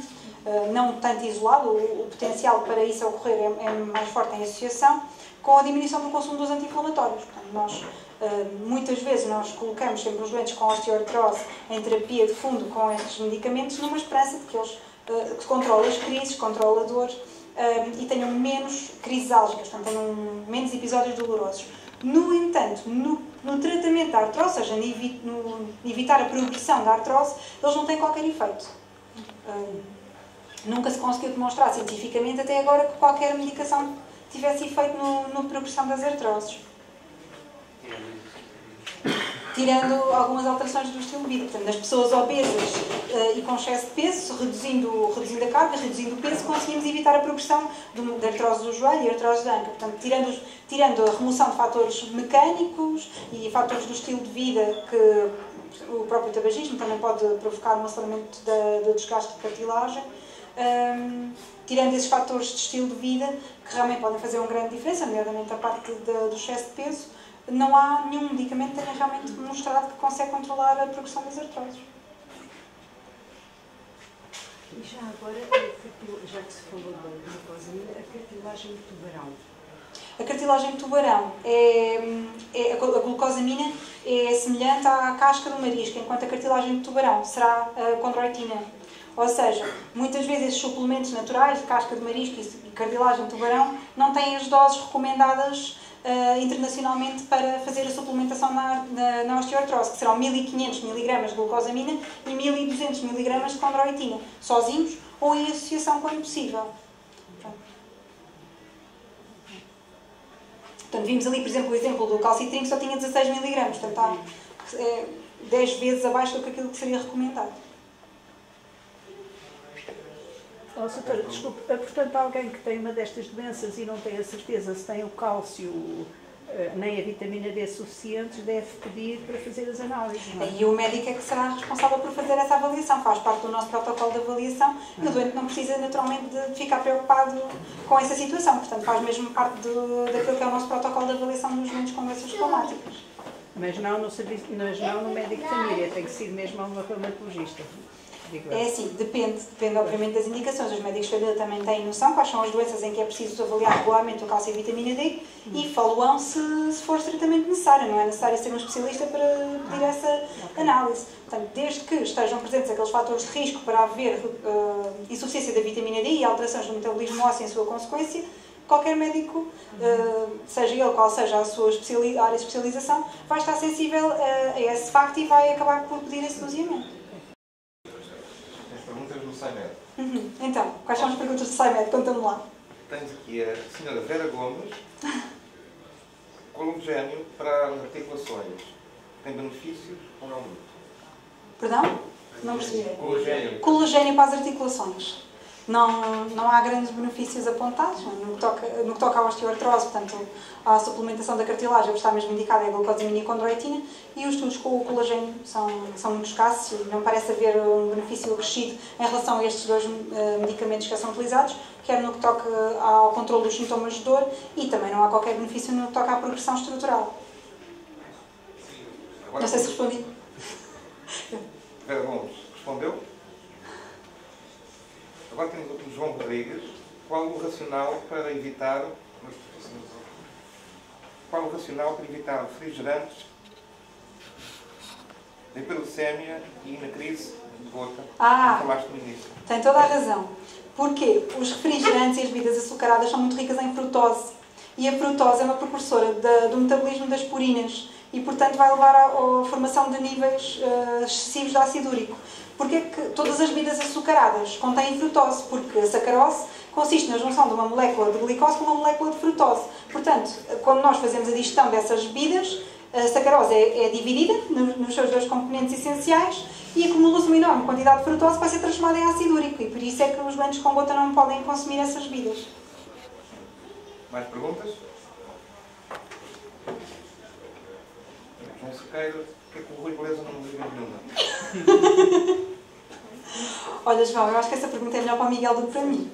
não tanto isolado, o potencial para isso ocorrer é mais forte em associação, com a diminuição do consumo dos anti-inflamatórios. Portanto, muitas vezes nós colocamos sempre os doentes com osteoartrose em terapia de fundo com estes medicamentos numa esperança de que eles controlem as crises, controlem a dor e tenham menos crises álgicas, portanto tenham menos episódios dolorosos. No entanto, no tratamento da artrose, ou seja, no evitar a progressão da artrose, eles não têm qualquer efeito. Nunca se conseguiu demonstrar cientificamente até agora que qualquer medicação tivesse efeito na progressão das artroses. Tirando algumas alterações do estilo de vida. Portanto, nas pessoas obesas e com excesso de peso, reduzindo a carga, reduzindo o peso, conseguimos evitar a progressão da artrose do joelho e artrose da anca. Portanto, tirando a remoção de fatores mecânicos e fatores do estilo de vida, que o próprio tabagismo também pode provocar um aceleramento do desgaste de cartilagem, tirando esses fatores de estilo de vida, que realmente podem fazer uma grande diferença, nomeadamente a parte do excesso de peso, não há nenhum medicamento que tenha realmente demonstrado que consegue controlar a progressão das artroses. E já agora, já que se falou da glucosamina, a cartilagem de tubarão. A cartilagem de tubarão, a glucosamina é semelhante à casca do marisco, enquanto a cartilagem de tubarão será a condroitina. Ou seja, muitas vezes esses suplementos naturais, de casca de marisco e cartilagem de tubarão, não têm as doses recomendadas internacionalmente para fazer a suplementação na osteoartrose, que serão 1500 mg de glucosamina e 1200 mg de condroitina, sozinhos ou em associação quando possível. Portanto, vimos ali, por exemplo, o exemplo do calcitrim, que só tinha 16 mg, portanto está 10 vezes abaixo do que aquilo que seria recomendado. Oh, doutora, desculpe, portanto, alguém que tem uma destas doenças e não tem a certeza se tem o cálcio nem a vitamina D suficientes, deve pedir para fazer as análises, não é? E o médico é que será responsável por fazer essa avaliação, faz parte do nosso protocolo de avaliação e o doente não precisa naturalmente de ficar preocupado com essa situação, portanto faz mesmo parte daquilo que é o nosso protocolo de avaliação dos doentes com doenças reumáticas. Mas não no médico de família, tem que ser mesmo a uma reumatologista. É assim, depende obviamente das indicações. Os médicos de família também têm noção quais são as doenças em que é preciso avaliar regularmente o cálcio e a vitamina D e falam se for estritamente necessário. Não é necessário ser um especialista para pedir essa análise. Portanto, desde que estejam presentes aqueles fatores de risco para haver insuficiência da vitamina D e alterações do metabolismo ósseo em sua consequência, qualquer médico, seja ele qual seja a sua área de especialização, vai estar sensível a esse facto e vai acabar por pedir esse doseamento. Perguntas no SciMed. Então, quais são as perguntas do SciMed? Conta-me lá. Tens aqui a senhora Vera Gomes, colagênio para as articulações. Tem benefícios ou não muito? Perdão? Não percebi. Colagênio. Colagênio para as articulações. Não há grandes benefícios apontados no que toca à osteoartrose, portanto, a suplementação da cartilagem, o que está mesmo indicado é a glucosamina e a condroitina, e os estudos com o colagênio são muito escassos e não parece haver um benefício acrescido em relação a estes dois medicamentos que são utilizados, quer no que toca ao controle dos sintomas de dor e também não há qualquer benefício no que toca à progressão estrutural. Não sei se respondi. Vera Gomes, respondeu? Agora temos o João Rodrigues. Qual o racional para evitar refrigerantes na hiperglicemia e na crise de gota que falaste no início? Tem toda a razão. Porquê? Os refrigerantes e as bebidas açucaradas são muito ricas em frutose. E a frutose é uma precursora do metabolismo das purinas e, portanto, vai levar à formação de níveis excessivos de ácido úrico. Porquê que todas as bebidas açucaradas contêm frutose? Porque a sacarose consiste na junção de uma molécula de glicose com uma molécula de frutose. Portanto, quando nós fazemos a digestão dessas bebidas, a sacarose é dividida nos seus dois componentes essenciais e acumula-se uma enorme quantidade de frutose que vai ser transformada em ácido úrico. E por isso é que os doentes com gota não podem consumir essas bebidas. Mais perguntas? João Sequeira, o que é que o Rui Beleza não me diga nenhuma? Olha, João, eu acho que essa pergunta é melhor para o Miguel do que para mim.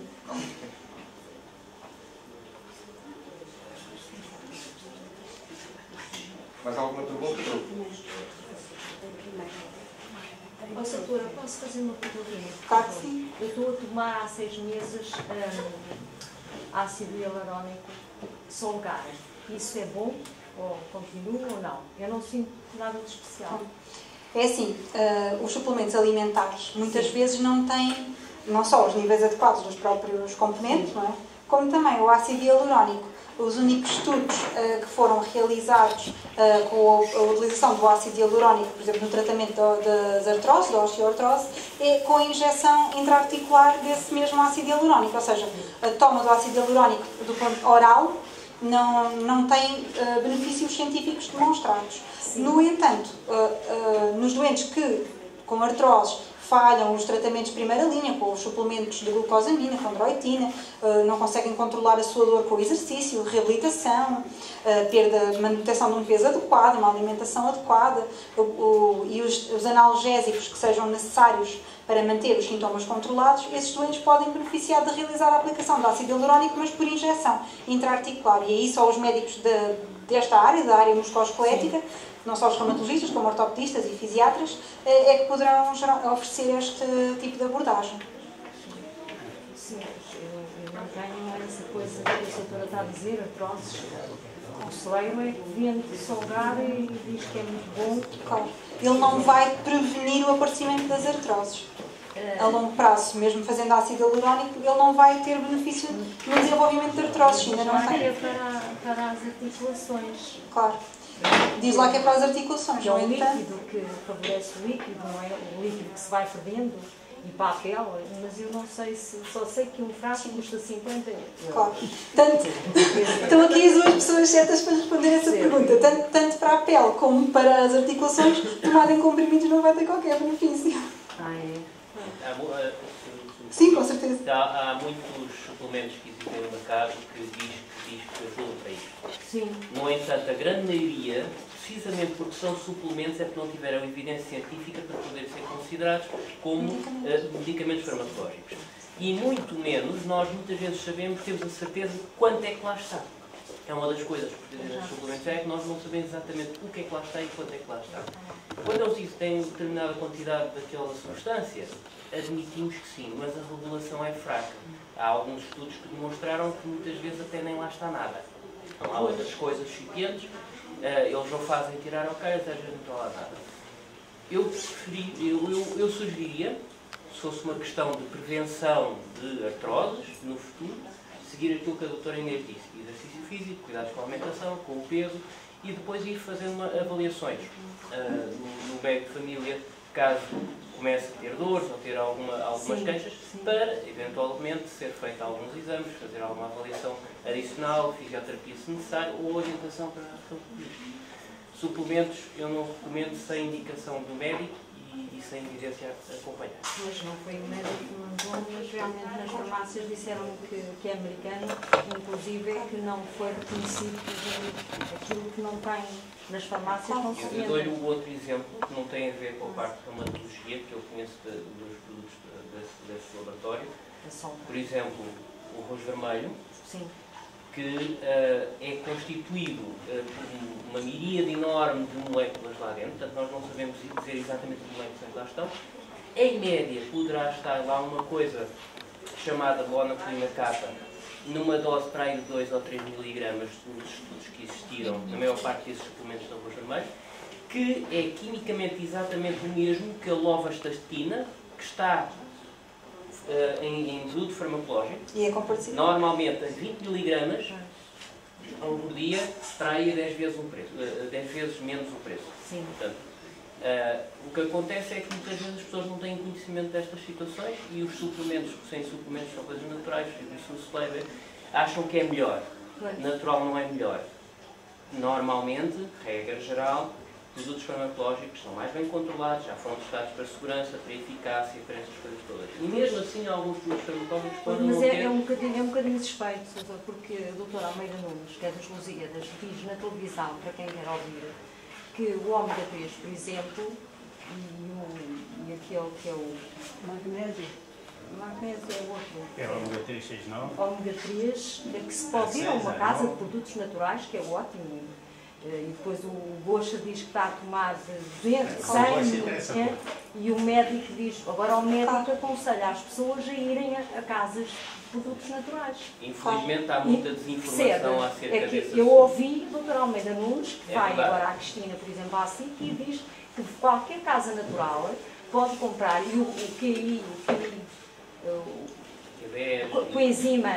Mais alguma pergunta? Ó, Satora, posso fazer uma perguntinha? Claro que sim. Eu estou a tomar há 6 meses ácido hialurónico Solgar. Isso é bom? Ou continua ou não? Eu não sinto nada de especial. É assim, os suplementos alimentares muitas vezes não têm, não só os níveis adequados dos próprios componentes, não é? Como também o ácido hialurónico. Os únicos estudos que foram realizados com a utilização do ácido hialurónico, por exemplo, no tratamento das artroses, da osteoartrose, é com a injeção intraarticular desse mesmo ácido hialurónico. Ou seja, a toma do ácido hialurónico do ponto oral não tem benefícios científicos demonstrados. No entanto, nos doentes que, com artroses, falham os tratamentos de primeira linha, com os suplementos de glucosamina, condroitina, não conseguem controlar a sua dor com o exercício, reabilitação, manutenção de um peso adequado, uma alimentação adequada, e os analgésicos que sejam necessários para manter os sintomas controlados, esses doentes podem beneficiar de realizar a aplicação de ácido hialurónico, mas por injeção intraarticular. E aí só os médicos desta área, da área musculoesquelética, não só os reumatologistas, como ortopedistas e fisiatras, é que poderão oferecer este tipo de abordagem. Sim, eu não tenho essa coisa que a doutora está a dizer, artroses. O celeiro é que vende Solgar e diz que é muito bom. Claro. Ele não vai prevenir o aparecimento das artroses. A longo prazo, mesmo fazendo ácido hialurónico, ele não vai ter benefício no desenvolvimento de artroses. Ainda não tem. É para as articulações. Claro. Diz lá que é para as articulações, É no um entanto. líquido que favorece o líquido, não é? O líquido que se vai fervendo e para a pele, mas eu não sei se. Só sei que um frasco custa 50 euros. Claro. Estão aqui as duas pessoas certas para responder essa pergunta. Tanto para a pele como para as articulações, tomar em comprimidos não vai ter qualquer benefício. Sim, com certeza. Há muitos suplementos que existem no mercado que diz que ajudam para isto. Sim. No entanto, a grande maioria, precisamente porque são suplementos, é porque não tiveram evidência científica para poderem ser considerados como medicamentos farmacológicos. E muito menos, nós muitas vezes sabemos, temos a certeza de quanto é que lá está. É uma das coisas que nos suplementos é que nós não sabemos exatamente o que é que lá está e quanto é que lá está. Quando eles dizem que têm determinada quantidade daquela substância, admitimos que sim, mas a regulação é fraca. Há alguns estudos que demonstraram que muitas vezes até nem lá está nada. Não há outras coisas recipientes, eles não fazem tirar ok, às vezes não está lá nada. Eu sugeriria, se fosse uma questão de prevenção de artroses no futuro, seguir aquilo que a doutora Inês disse: exercício físico, cuidados com a alimentação, com o peso, e depois ir fazendo avaliações no médico de família, caso comece a ter dores ou ter algumas queixas, para eventualmente ser feito alguns exames, fazer alguma avaliação adicional, fisioterapia se necessário, ou orientação para reumatologia. Suplementos eu não recomendo sem indicação do médico e sem evidência acompanhada. Mas não foi o médico que mandou, mas realmente nas farmácias disseram que é americano, inclusive que não foi reconhecido, aquilo que não tem nas farmácias não se vende. Eu dou-lhe um outro exemplo que não tem a ver com a parte de reumatologia, que eu conheço dos produtos desse laboratório. Por exemplo, o arroz vermelho. Sim. Que é constituído por uma miríade enorme de moléculas lá dentro, portanto nós não sabemos dizer exatamente que moléculas lá estão. Em média poderá estar lá uma coisa chamada monocolina capa, numa dose para aí de 2 ou 3 miligramas dos estudos que existiram, na maior parte desses suplementos de arroz vermelho, que é quimicamente exatamente o mesmo que a lovastatina, que está em produto farmacológico, E é compartilhado. normalmente a 20 miligramas por dia, para aí 10 vezes menos o preço. Sim. Portanto, o que acontece é que muitas vezes as pessoas não têm conhecimento destas situações e os suplementos, sem suplementos, são coisas naturais, isso se leva, acham que é melhor. Natural não é melhor. Normalmente, regra geral, produtos farmacológicos são mais bem controlados, já foram testados para segurança, para eficácia, para essas coisas todas. E mesmo assim, alguns produtos farmacológicos podem não ter... É um bocadinho suspeito, porque o Dr. Almeida Nunes, que é dos Lusíadas, diz na televisão, para quem quer ouvir, que o ômega 3, por exemplo, e aquele que é o magnésio é o outro. É o ômega 3, 6, 9. Ômega 3, que se pode ir a uma casa de produtos naturais, que é ótimo. E depois o Goxa diz que está a tomar 200, 100, e o médico diz, agora o médico aconselha as pessoas a irem a casas de produtos naturais. Infelizmente há muita desinformação acerca desse eu ouvi o Dr. Almeida Nunes, que vai verdade. agora à Cristina, por exemplo, à SIC, e diz que qualquer casa natural pode comprar, e o QI, coenzima,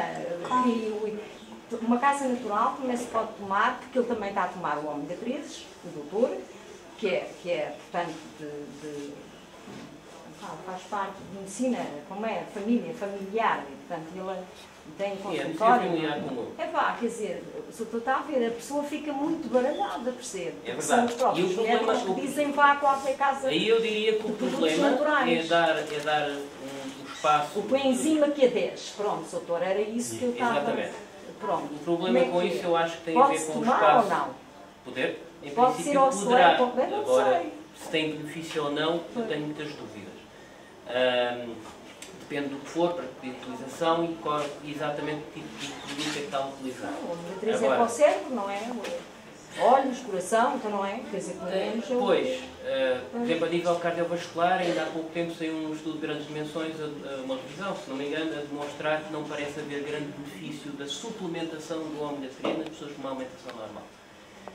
uma casa natural também se pode tomar, porque ele também está a tomar o ômega 3, o doutor, que é portanto, faz parte de medicina, como é, familiar, e, portanto, ele tem consultório. Quer dizer, se tu está a ver, a pessoa fica muito baralhada, percebe? É verdade. São os próprios médicos que dizem vá a qualquer casa. Aí eu diria que o problema é dar um espaço... O coenzima que é 10, pronto, doutor, era isso que eu estava... Exatamente. Pronto. O problema com isso eu acho que tem a ver com o espaço... Pode-se tomar ou não? Poder? Em Pode princípio ser ao poderá. select, Agora, se tem benefício ou não, eu tenho muitas dúvidas. Depende do que for, para que tipo de utilização e exatamente que tipo de produto é que está a utilizar. O ômega 3 é para o cérebro, não é? Olhos, coração, então não é? Quer dizer, Pois, por exemplo, a nível cardiovascular, ainda há pouco tempo saiu um estudo de grandes dimensões, uma revisão, se não me engano, a demonstrar que não parece haver grande benefício da suplementação do ômega 3 nas pessoas com uma alimentação normal,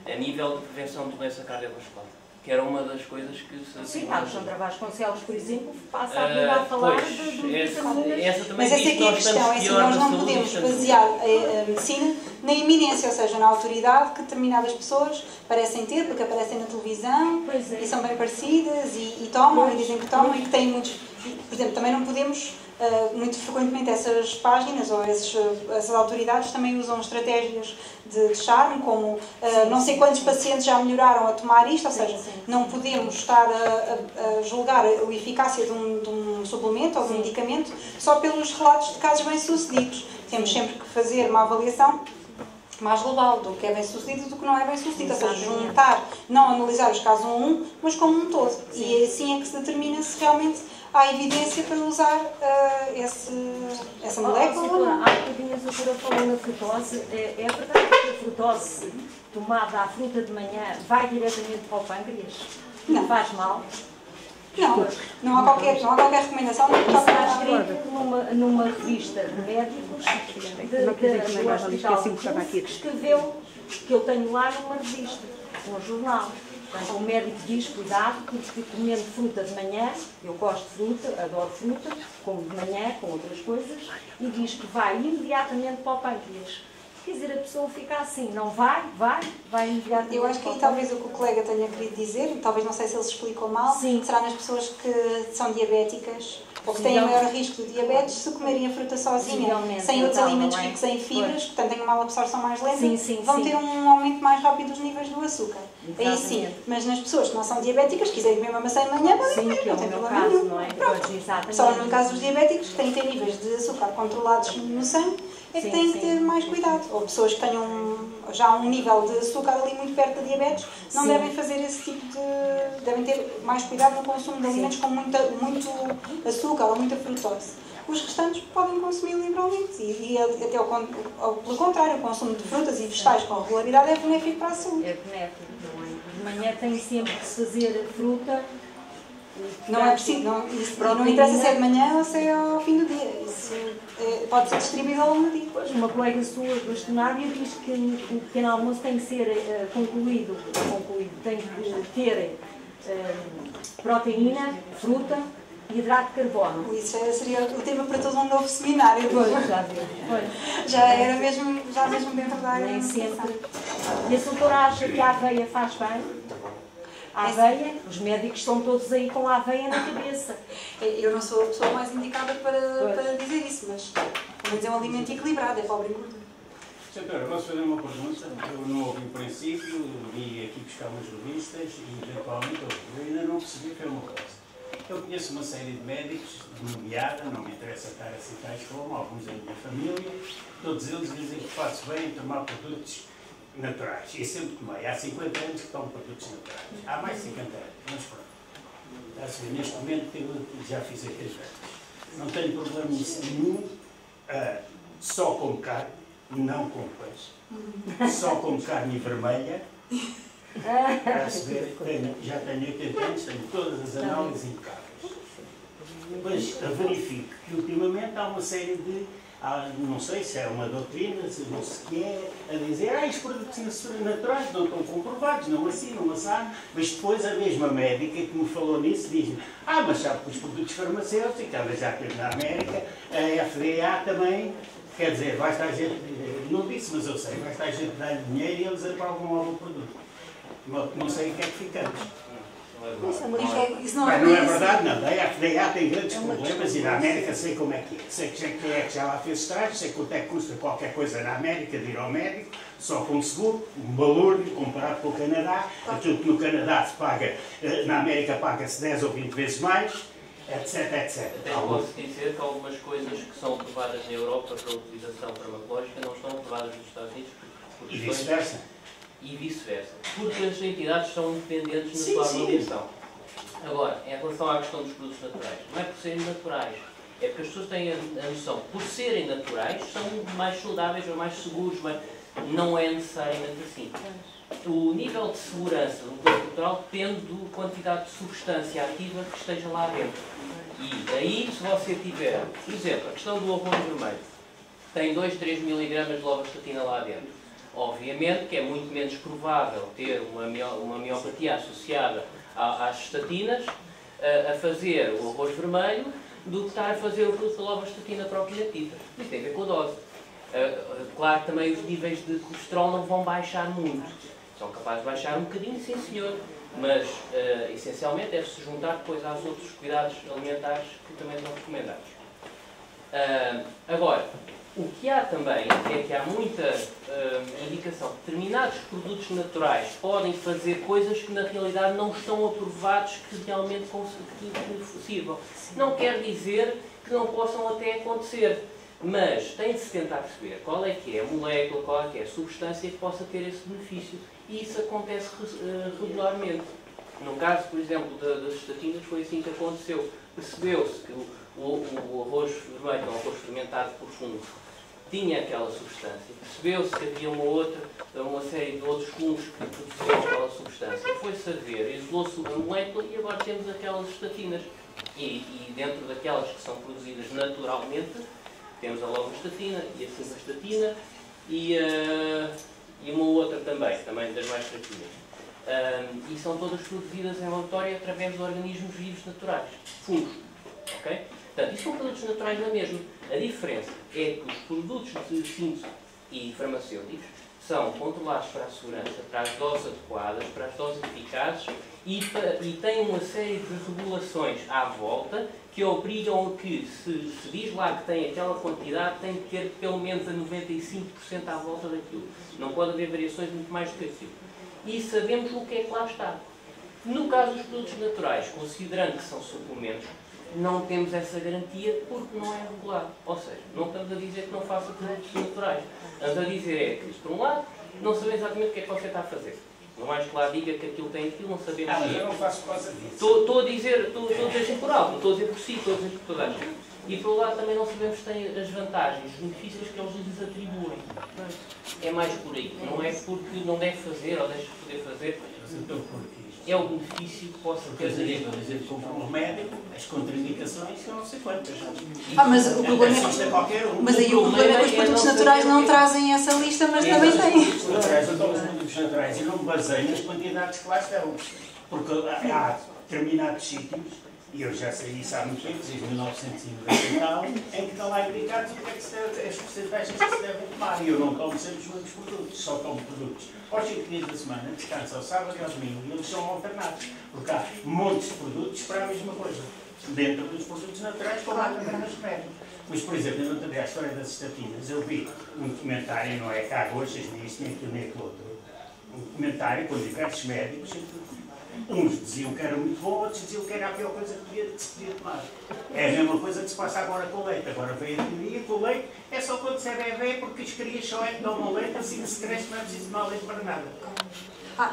a nível de prevenção de doença cardiovascular, que era uma das coisas que se... Sim, a Alexandra Vasconcelos, por exemplo, passa a vida a falar de vitaminas. Mas essa aqui é a questão, é assim, nós não podemos basear a medicina na iminência, ou seja, na autoridade que determinadas pessoas parecem ter, porque aparecem na televisão e são bem parecidas e tomam e dizem que tomam e que têm muitos... Por exemplo, também não podemos... muito frequentemente essas páginas ou essas autoridades também usam estratégias de charme, como não sei quantos pacientes já melhoraram a tomar isto, ou seja, não podemos estar a julgar a eficácia de um suplemento ou de um medicamento só pelos relatos de casos bem-sucedidos. Temos sempre que fazer uma avaliação mais global do que é bem-sucedido e do que não é bem-sucedido, ou seja, juntar, não analisar os casos um, mas como um todo. E assim é que se determina se realmente há evidência para usar essa molécula. Há bocadinho a doutora falou na frutose. É verdade que a frutose tomada à fruta de manhã vai diretamente para o pâncreas? Não. Faz mal? Não há qualquer recomendação. Isso está escrito numa revista de médicos do Hospital que escreveu, que eu tenho lá numa revista, num jornal. Portanto, o médico diz, cuidado, porque comendo fruta de manhã, eu gosto de fruta, adoro fruta, como de manhã, com outras coisas, e diz que vai imediatamente para o pâncreas. Quer dizer, a pessoa fica assim, não vai imediatamente. Eu acho que aí talvez o que o colega tenha querido dizer, talvez não sei se ele se explicou mal, será nas pessoas que são diabéticas ou que têm maior risco de diabetes, se comerem a fruta sozinha, sem outros alimentos ricos em fibras, portanto têm uma absorção mais lenta, vão ter um aumento mais rápido dos níveis do açúcar. Aí sim, mas nas pessoas que não são diabéticas, quiserem comer uma maçã de manhã, podem comer, não tem problema nenhum. Não é? Só no caso dos diabéticos, que têm que ter níveis de açúcar controlados no sangue, é que têm que ter mais cuidado. Ou pessoas que tenham já um nível de açúcar ali muito perto da diabetes, não devem fazer esse tipo de... devem ter mais cuidado no consumo de alimentos com muito açúcar ou muita frutose. Os restantes podem consumir livremente e até pelo contrário, o consumo de frutas e vegetais com regularidade é benéfico para a saúde. É benéfico, não é? De manhã tem sempre que se fazer fruta. Não é preciso, não interessa se é de manhã ou se é ao fim do dia. Isso pode ser distribuído ao longo do dia. Pois, uma colega sua, bastonária, diz que o pequeno almoço tem que ser concluído, tem que ter proteína, fruta e hidrato de carbono. Isso seria o tema para todo um novo seminário. Já era mesmo dentro da área. Nem sempre. E a doutora acha que a aveia faz bem? A aveia, os médicos estão todos aí com a aveia na cabeça. Eu não sou a pessoa mais indicada para dizer isso, mas pelo menos é um alimento equilibrado, é pobre em gordura. Doutora, posso fazer uma pergunta? Eu não ouvi o princípio, vim aqui buscar umas revistas e eventualmente ouvi. Eu ainda não percebi foi uma coisa. Eu conheço uma série de médicos, nomeada, não me interessa estar a citar como, alguns da minha família, todos eles dizem que faço bem em tomar produtos naturais. E sempre tomei. Há 50 anos que tomo produtos naturais. Há mais de 50 anos, mas pronto. Está-se a ver, neste momento eu já fiz 80 anos. Não tenho problema nenhum, só como carne, não como peixe. Só como carne vermelha. Já tenho 80 anos, tenho todas as análises impecáveis. Depois verifico que ultimamente há uma série de, não sei se é uma doutrina, se não sei o que é, a dizer os produtos naturais não estão comprovados, não assim, não assado, mas depois a mesma médica que me falou nisso diz-me, mas sabe que os produtos farmacêuticos, ela já esteve na América, a FDA também, quer dizer, vai estar gente, não disse, mas eu sei, vai estar gente a dar dinheiro e eles aprovam logo o produto. Não sei o que é que ficamos. Isso não é verdade, não. A FDA tem grandes problemas e na América sei como é que é. Sei quem é que já lá fez estágios, sei quanto é que custa qualquer coisa na América de ir ao médico, só com seguro, um balúrdio comparado com o Canadá. Aquilo que no Canadá se paga, na América paga-se 10 ou 20 vezes mais, etc, etc. Até posso dizer que algumas coisas que são aprovadas na Europa para a utilização farmacológica não estão aprovadas nos Estados Unidos. E vice-versa. E vice-versa, porque as entidades são independentes na sua avaliação. Agora, em relação à questão dos produtos naturais, não é por serem naturais, é porque as pessoas têm a noção, por serem naturais, são mais saudáveis ou mais seguros, mas não é necessariamente assim. O nível de segurança do produto natural depende da quantidade de substância ativa que esteja lá dentro. E aí, se você tiver, por exemplo, a questão do arroz vermelho, tem 2-3 mg de lovastatina lá dentro. Obviamente que é muito menos provável ter uma miopatia associada às estatinas a fazer o arroz vermelho do que estar a fazer o produto da lovastatina propriamente dita. Isso tem a ver com a dose. Claro que também os níveis de colesterol não vão baixar muito. São capazes de baixar um bocadinho, sim senhor, mas essencialmente deve-se juntar depois aos outros cuidados alimentares que também são recomendados. Agora, o que há também é que há muita indicação que determinados produtos naturais podem fazer coisas que na realidade não estão aprovados que realmente sirvam. Não quer dizer que não possam até acontecer, mas tem de se tentar perceber qual é que é a molécula, qual é que é a substância que possa ter esse benefício. E isso acontece regularmente. No caso, por exemplo, das estatinas, foi assim que aconteceu. Percebeu-se que o arroz vermelho, o arroz fermentado por fungos, tinha aquela substância. Percebeu-se que havia uma série de outros fungos que produziam aquela substância. Foi-se a ver, isolou-se a molécula e agora temos aquelas estatinas. E dentro daquelas que são produzidas naturalmente, temos a lovastatina e a simvastatina e uma outra também das mais fraquinhas. E são todas produzidas em laboratório através de organismos vivos naturais, fungos. Okay? Portanto, isso são produtos naturais na mesma. A diferença é que os produtos de síntese e farmacêuticos são controlados para a segurança, para as doses adequadas, para as doses eficazes e têm uma série de regulações à volta que obrigam a que, se diz lá que tem aquela quantidade, tem que ter pelo menos a 95% à volta daquilo. Não pode haver variações muito mais do que aquilo. E sabemos o que é que lá está. No caso dos produtos naturais, considerando que são suplementos, não temos essa garantia porque não é regulado. Ou seja, não estamos a dizer que não faça produtos naturais. Estamos a dizer é que, por um lado, não sabemos exatamente o que é que você está a fazer. Não mais que lá diga que aquilo tem aquilo, não sabemos mas eu não faço coisa disso. Estou a dizer por alto, não estou a dizer por si, estou a dizer por toda a gente. E por outro lado também não sabemos se tem as vantagens, os benefícios que eles lhes atribuem. É mais por aí. Não é porque não deve fazer ou deixa de poder fazer. É o benefício que possa ter. Quer dizer, a gente compra um remédio, as contraindicações são não sei quantas. Mas o problema Mas aí o problema é que os produtos naturais não trazem essa lista, mas também têm. Os produtos naturais, e não me baseio nas quantidades que lá estão. Porque há determinados sítios, e eu já sei isso há muito tempo, desde 1990 e tal, em que estão lá indicados o que é que se deve, as porcentagens que se devem tomar. E eu não tomo sempre os mesmos produtos, só tomo produtos aos 5 dias da semana, descanso ao sábado e ao domingo, e eles são alternados, porque há montes de produtos para a mesma coisa. dentro dos produtos naturais, como há também nos remédios. Mas, por exemplo, eu não tenho a história das estatinas. Eu vi um documentário, não é cá hoje, nem isto, nem aquilo, nem aquilo outro. Um documentário com diversos médicos. Uns diziam que era muito bom, outros diziam que era a pior coisa que se podia tomar. É a mesma coisa que se passa agora com o leite. Agora veio a teoria que o leite é só quando se é bebê, porque as crias só é que tomam leite, assim que se cresce não é preciso tomar leite para nada.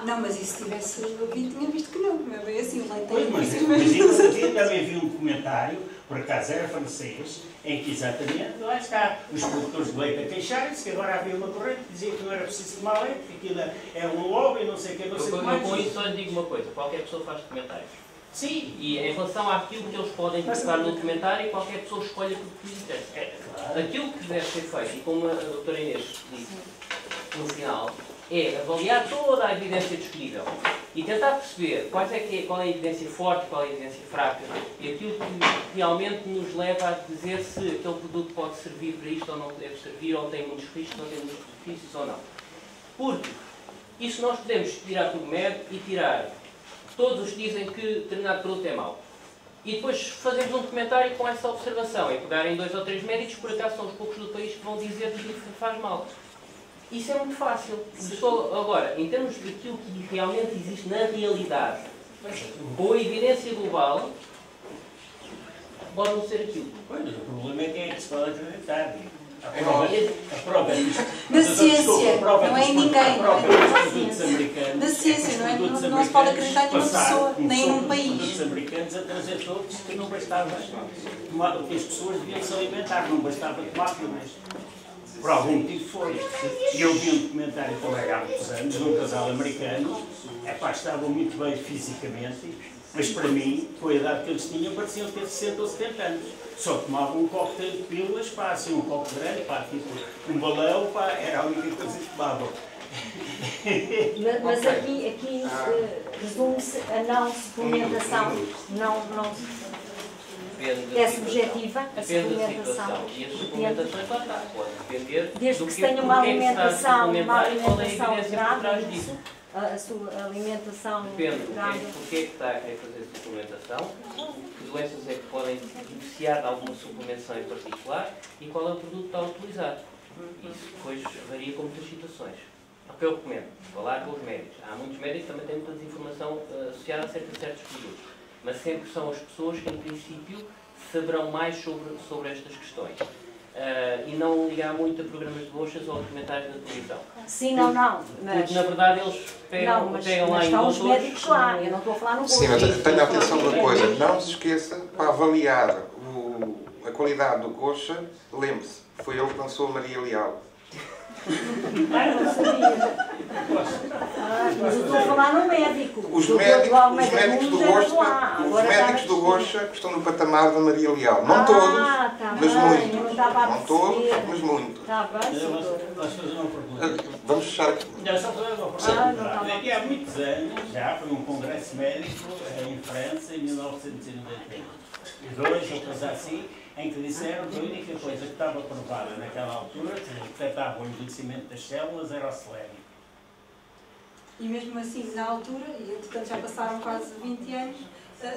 Não, mas e se tivesse ouvido, tinha visto que não é bem assim, o leite Pois, mas eu também vi um documentário, por acaso era francês, em que exatamente, lá está, os produtores de leite a queixarem-se que agora havia uma corrente que dizia que não era preciso tomar leite, que aquilo é um lobby, não sei o que, não sei o que mais. Com isso só lhe digo uma coisa, qualquer pessoa faz documentários. Sim. E em relação àquilo que eles podem colocar no documentário, qualquer pessoa escolhe aquilo que lhe interessa. Claro. Aquilo que deve ser feito, e como a doutora Inês disse no final, é avaliar toda a evidência disponível e tentar perceber qual é a evidência forte, qual é a evidência fraca e aquilo que realmente nos leva a dizer se aquele produto pode servir para isto ou não deve servir, ou tem muitos riscos, ou tem muitos benefícios ou não. Porque isso nós podemos tirar por médio e tirar todos os que dizem que determinado produto é mau. E depois fazemos um documentário com essa observação e pegarem 2 ou 3 médicos, por acaso são os poucos do país que vão dizer que faz mal. Isso é muito fácil. Agora, em termos daquilo que realmente existe na realidade, com a evidência global, pode não ser aquilo. Pois, o problema é quem é que se pode acreditar. A prova disto. Na ciência, não é em ninguém. Na ciência, não é? Não se pode acreditar em nenhuma pessoa, nem em um país. Os produtos americanos a trazer todos que não bastava tomar, que as pessoas deviam se alimentar, não bastava tomar pílulas. Por algum motivo foi. E eu vi um documentário também há muitos anos, de um casal americano, estavam muito bem fisicamente, mas para mim, com a idade que eles tinham, pareciam ter 60 ou 70 anos. Só tomavam um copo de pílulas, assim, um copo grande, tipo um balão, era a única coisa que tomavam. Mas aqui resume-se a não suplementação, é subjetiva a Depende da suplementação. situação. E as suplementações lá está. Pode depender Desde que se tenha uma alimentação grave, a sua alimentação depende porque é que está a querer fazer suplementação, que doenças é que podem beneficiar de alguma suplementação em particular e qual é o produto que está a utilizar. Isso depois varia com muitas situações. O que eu recomendo? Falar com os médicos. Há muitos médicos que também têm muita desinformação associada acerca de certos produtos. Mas sempre são as pessoas que, em princípio, saberão mais sobre estas questões. E não ligar muito a programas de bochas ou documentários da televisão. Sim, não. Mas, porque, na verdade, eles pegam lá em estão os médicos lá, eu não estou a falar no bocho. Sim, mas tenha atenção numa coisa. Não se esqueça, para avaliar a qualidade do coxa, lembre-se, foi ele que lançou a Maria Leal. Não sabia. Mas eu estou a falar no médico. Os médicos do Gocha estão no patamar da Maria Leal. Não todos, mas muito. Não todos, mas muito. Está bem, vamos fechar aqui. Só fazer uma pergunta. Daqui há muitos anos, já foi um congresso médico em França, em 1992, ou coisa assim, em que disseram que a única coisa que estava provada naquela altura, que detectava o envelhecimento das células, era o selênio. E mesmo assim, na altura, e portanto já passaram quase 20 anos,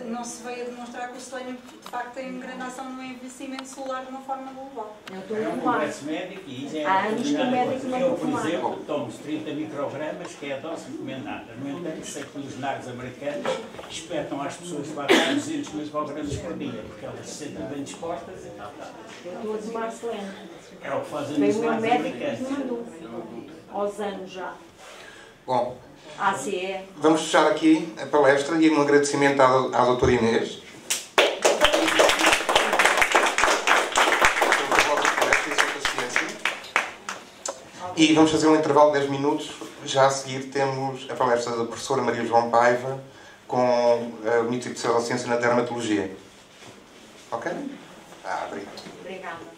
não se veio a demonstrar que o selênio de facto tem uma grande ação no envelhecimento celular de uma forma global. É um congresso médico e já é determinada coisa. Eu, por exemplo, tomo 30 microgramas, que é a dose recomendada. No entanto, sei que os nares americanos espetam às pessoas para 200 microgramas por dia, porque elas se sentem bem dispostas e tal. Eu estou a tomar selênio. É o que fazem Foi os o meu nares médico que americanos. me mandou. Aos anos já. Bom, ACE. vamos fechar aqui a palestra e um agradecimento à doutora Inês. E vamos fazer um intervalo de 10 minutos. Já a seguir temos a palestra da professora Maria João Paiva com o mito de pseudociência na dermatologia. Ok? Obrigado. Obrigada.